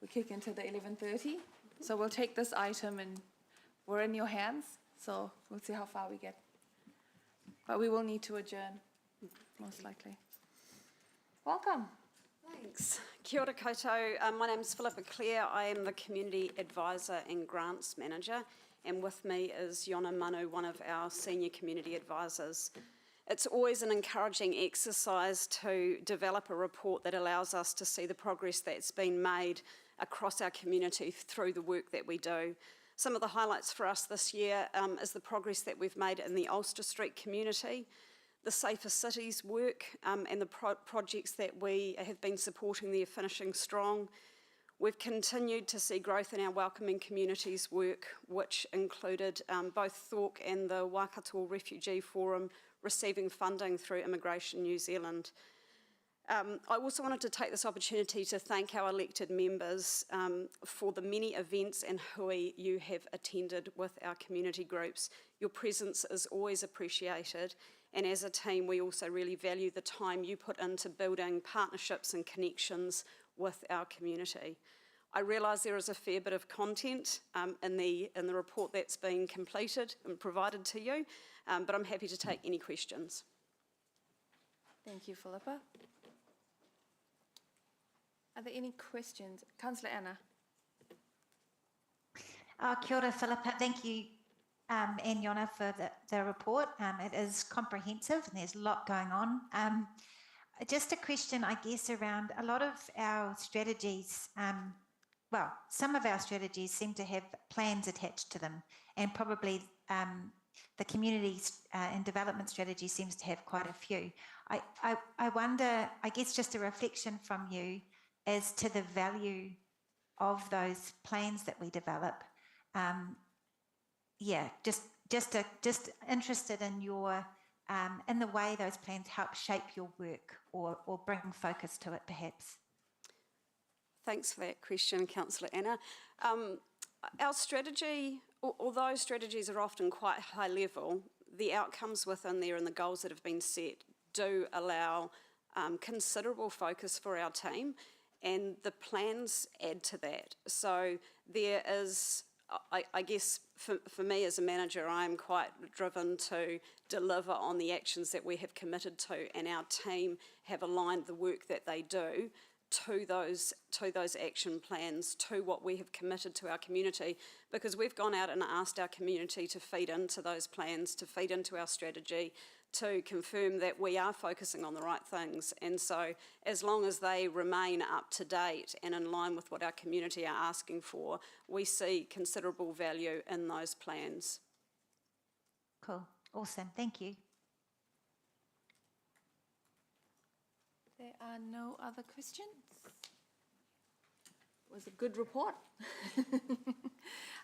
we kick into the 11:30. So we'll take this item and we're in your hands. So we'll see how far we get. But we will need to adjourn, most likely. Welcome. Thanks. Kia ora koutou. My name is Philippa Clare. I am the Community Advisor and Grants Manager, and with me is Yona Manu, one of our Senior Community Advisors. It's always an encouraging exercise to develop a report that allows us to see the progress that's been made across our community through the work that we do. Some of the highlights for us this year is the progress that we've made in the Ulster Street community, the Safer Cities work and the projects that we have been supporting there finishing strong. We've continued to see growth in our Welcoming Communities work, which included both Thorpe and the Waikato Refugee Forum receiving funding through Immigration New Zealand. I also wanted to take this opportunity to thank our elected members for the many events and hui you have attended with our community groups. Your presence is always appreciated, and as a team we also really value the time you put into building partnerships and connections with our community. I realise there is a fair bit of content in the report that's been completed and provided to you, but I'm happy to take any questions. Thank you, Philippa. Are there any questions? Councillor Anna. Kia ora, Philippa. Thank you, and Yona, for the report. It is comprehensive and there's a lot going on. Just a question, I guess, around a lot of our strategies. Well, some of our strategies seem to have plans attached to them, and probably the community and development strategy seems to have quite a few. I wonder, I guess just a reflection from you as to the value of those plans that we develop. Just interested in your in the way those plans help shape your work or bring focus to it, perhaps. Thanks for that question, Councillor Anna. Our strategy, although strategies are often quite high level, the outcomes within there and the goals that have been set do allow considerable focus for our team, and the plans add to that. So there is, I guess, for me as a manager, I'm quite driven to deliver on the actions that we have committed to, and our team have aligned the work that they do to those action plans, to what we have committed to our community, because we've gone out and asked our community to feed into those plans, to feed into our strategy, to confirm that we are focusing on the right things. And so as long as they remain up to date and in line with what our community are asking for, we see considerable value in those plans. Cool, awesome, thank you. There are no other questions. It was a good report.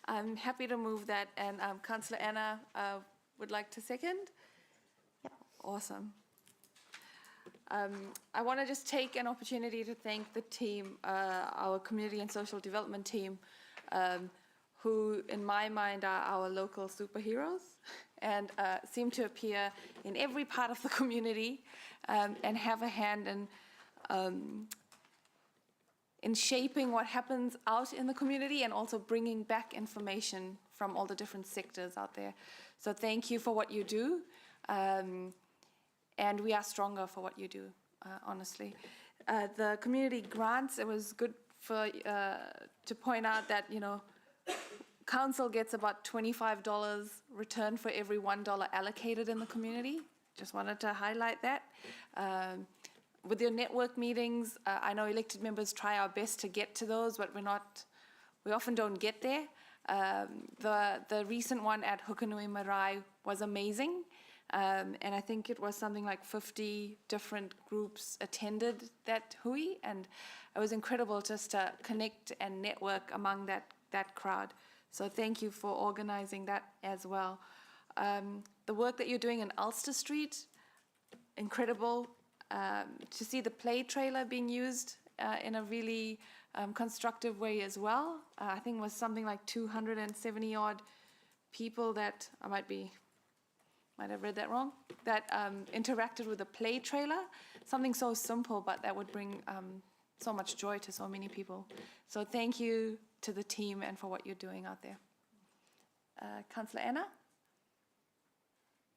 I'm happy to move that, and Councillor Anna would like to second. Yep. Awesome. I want to just take an opportunity to thank the team, our community and social development team, who in my mind are our local superheroes and seem to appear in every part of the community and have a hand in shaping what happens out in the community and also bringing back information from all the different sectors out there. So thank you for what you do. And we are stronger for what you do, honestly. The community grants, it was good for to point out that, you know, council gets about $25 return for every $1 allocated in the community. Just wanted to highlight that. With your network meetings, I know elected members try our best to get to those, but we often don't get there. The recent one at Hukanui Marae was amazing. And I think it was something like 50 different groups attended that hui, and it was incredible just to connect and network among that crowd. So thank you for organizing that as well. The work that you're doing in Ulster Street, incredible. To see the play trailer being used in a really constructive way as well. I think it was something like 270 odd people that I might have read that wrong, that interacted with a play trailer, something so simple, but that would bring so much joy to so many people. So thank you to the team and for what you're doing out there. Councillor Anna?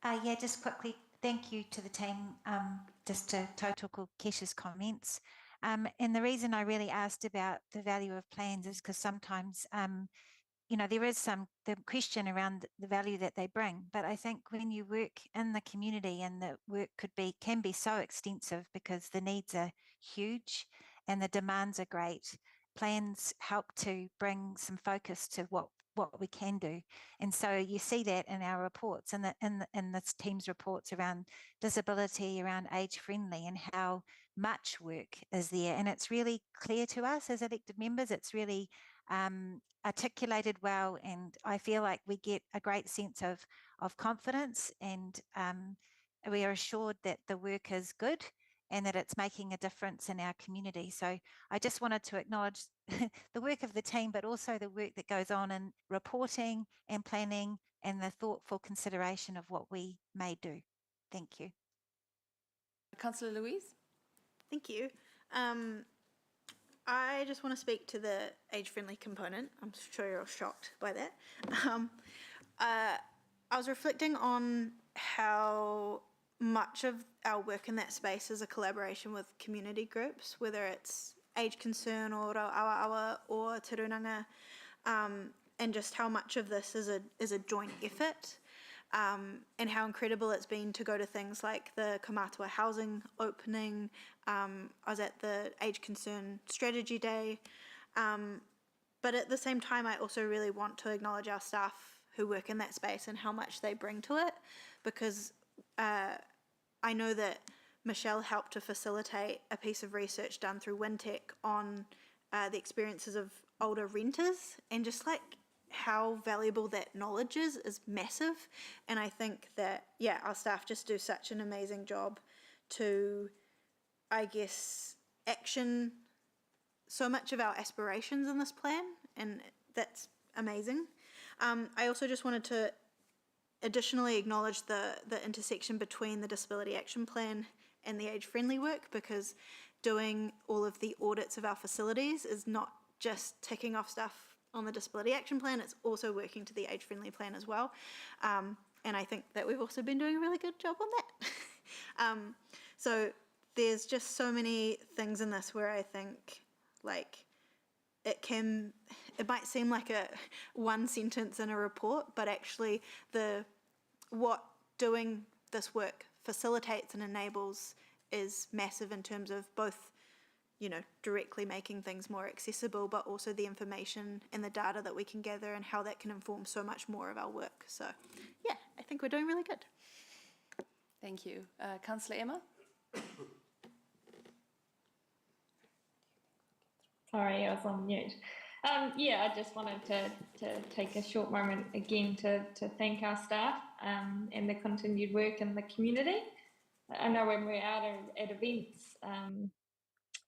Yeah, just quickly, thank you to the team, just to tautoko Kesha's comments. And the reason I really asked about the value of plans is because sometimes you know, there is the question around the value that they bring, but I think when you work in the community and the work can be so extensive because the needs are huge and the demands are great, plans help to bring some focus to what we can do. And so you see that in our reports and in this team's reports around disability, around age friendly, and how much work is there. And it's really clear to us as elected members, it's really articulated well, and I feel like we get a great sense of confidence, and we are assured that the work is good and that it's making a difference in our community. So I just wanted to acknowledge the work of the team, but also the work that goes on in reporting and planning and the thoughtful consideration of what we may do. Thank you. Councillor Louise? Thank you. I just want to speak to the age-friendly component. I'm sure you're all shocked by that. I was reflecting on how much of our work in that space is a collaboration with community groups, whether it's Age Concern or Awa or Te Runanga, and just how much of this is a joint effort. And how incredible it's been to go to things like the Kamatua housing opening. I was at the Age Concern Strategy Day. But at the same time, I also really want to acknowledge our staff who work in that space and how much they bring to it, because I know that Michelle helped to facilitate a piece of research done through Wintec on the experiences of older renters, and just like how valuable that knowledge is massive. And I think that, yeah, our staff just do such an amazing job to, I guess, action so much of our aspirations in this plan, and that's amazing. I also just wanted to additionally acknowledge the intersection between the Disability Action Plan and the age-friendly work, because doing all of the audits of our facilities is not just ticking off stuff on the Disability Action Plan, it's also working to the age-friendly plan as well. And I think that we've also been doing a really good job on that. So there's just so many things in this where I think, like, it might seem like a one sentence in a report, but actually what doing this work facilitates and enables is massive in terms of both, you know, directly making things more accessible, but also the information and the data that we can gather and how that can inform so much more of our work. So, yeah, I think we're doing really good. Thank you. Councillor Emma? Sorry, I was on mute. Yeah, I just wanted to take a short moment again to thank our staff and the continued work in the community. I know when we're out at events,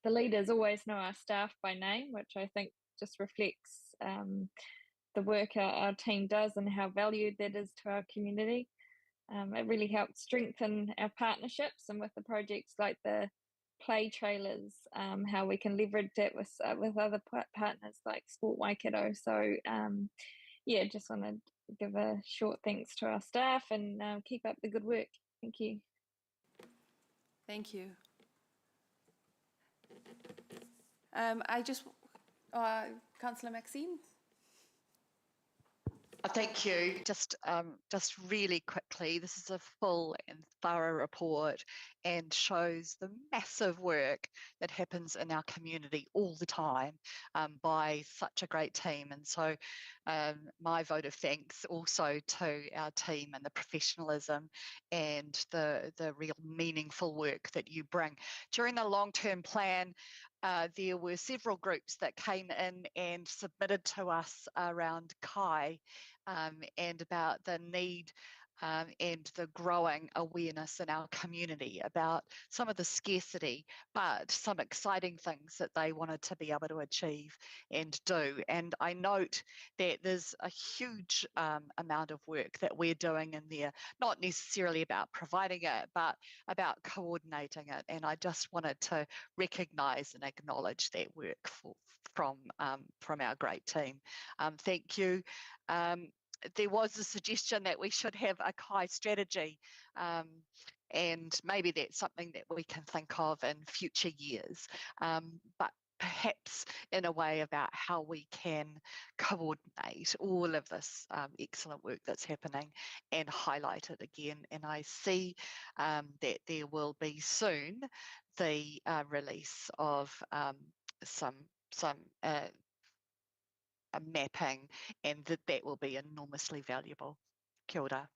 the leaders always know our staff by name, which I think just reflects the work our team does and how valued that is to our community. It really helps strengthen our partnerships, and with the projects like the play trailers, how we can leverage that with other partners like Sport Waikato. So yeah, just want to give a short thanks to our staff and keep up the good work. Thank you. Thank you. Councillor Maxine? Thank you. Just really quickly, this is a full and thorough report, and shows the massive work that happens in our community all the time by such a great team. And so my vote of thanks also to our team and the professionalism and the real meaningful work that you bring. During the long-term plan, there were several groups that came in and submitted to us around Kai and about the need and the growing awareness in our community about some of the scarcity, but some exciting things that they wanted to be able to achieve and do. And I note that there's a huge amount of work that we're doing in there, not necessarily about providing it, but about coordinating it. And I just wanted to recognise and acknowledge that work from our great team. Thank you. There was a suggestion that we should have a Kai strategy, and maybe that's something that we can think of in future years, but perhaps in a way about how we can coordinate all of this excellent work that's happening and highlight it again. And I see that there will be soon the release of some a mapping, and that will be enormously valuable. Kia ora.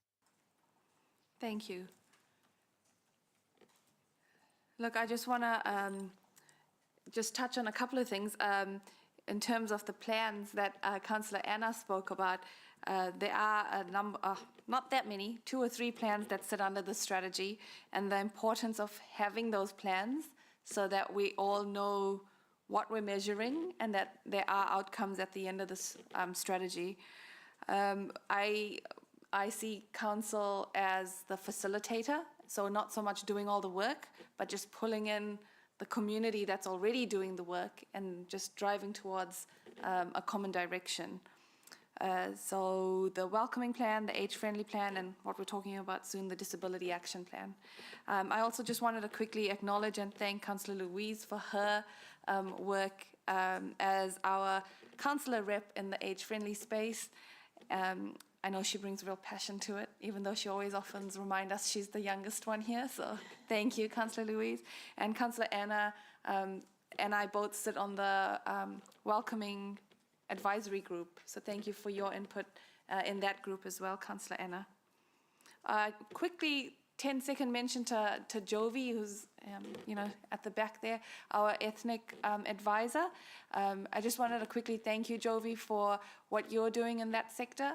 Thank you. Look, I just want to just touch on a couple of things. In terms of the plans that Councillor Anna spoke about, there are a number, not that many, 2 or 3 plans that sit under the strategy, and the importance of having those plans so that we all know what we're measuring and that there are outcomes at the end of this strategy. I see council as the facilitator, so not so much doing all the work, but just pulling in the community that's already doing the work and just driving towards a common direction. So the welcoming plan, the age-friendly plan, and what we're talking about soon, the disability action plan. I also just wanted to quickly acknowledge and thank Councillor Louise for her work as our councillor rep in the age-friendly space. I know she brings real passion to it, even though she always often reminds us she's the youngest one here. So thank you, Councillor Louise. And Councillor Anna and I both sit on the welcoming advisory group. So thank you for your input in that group as well, Councillor Anna. Quickly, 10-second mention to Jovi, who's at the back there, our ethnic advisor. I just wanted to quickly thank you, Jovi, for what you're doing in that sector.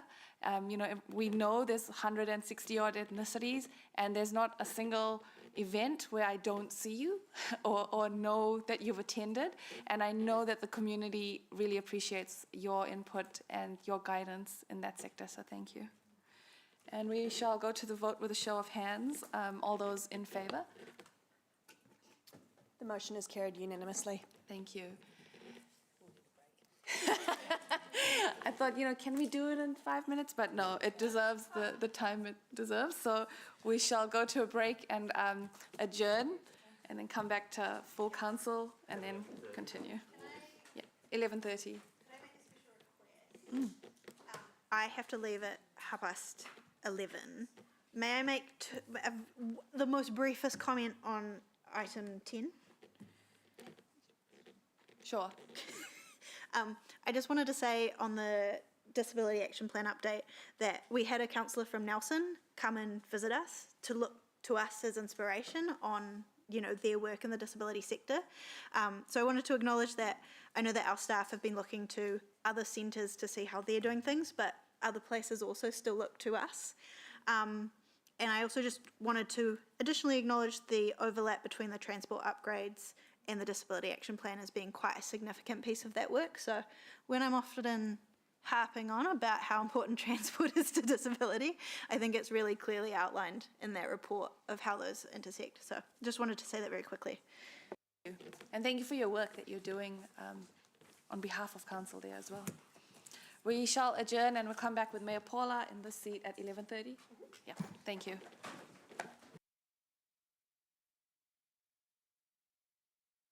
We know there's 160 odd ethnicities, and there's not a single event where I don't see you or know that you've attended. And I know that the community really appreciates your input and your guidance in that sector, so thank you. And we shall go to the vote with a show of hands. All those in favour? The motion is carried unanimously. Thank you. I thought, can we do it in 5 minutes? But no, it deserves the time it deserves. So we shall go to a break and adjourn, and then come back to full council, and then continue. Yeah, 11:30. I have to leave at 11:30. May I make the most briefest comment on item 10? Sure. I just wanted to say on the Disability Action Plan update that we had a councillor from Nelson come and visit us to look to us as inspiration on their work in the disability sector. So I wanted to acknowledge that. I know that our staff have been looking to other centres to see how they're doing things, but other places also still look to us. And I also just wanted to additionally acknowledge the overlap between the transport upgrades and the Disability Action Plan as being quite a significant piece of that work. So when I'm often harping on about how important transport is to disability, I think it's really clearly outlined in that report of how those intersect. So just wanted to say that very quickly. And thank you for your work that you're doing on behalf of council there as well. We shall adjourn, and we'll come back with Mayor Paula in this seat at 11:30. Yeah, thank you.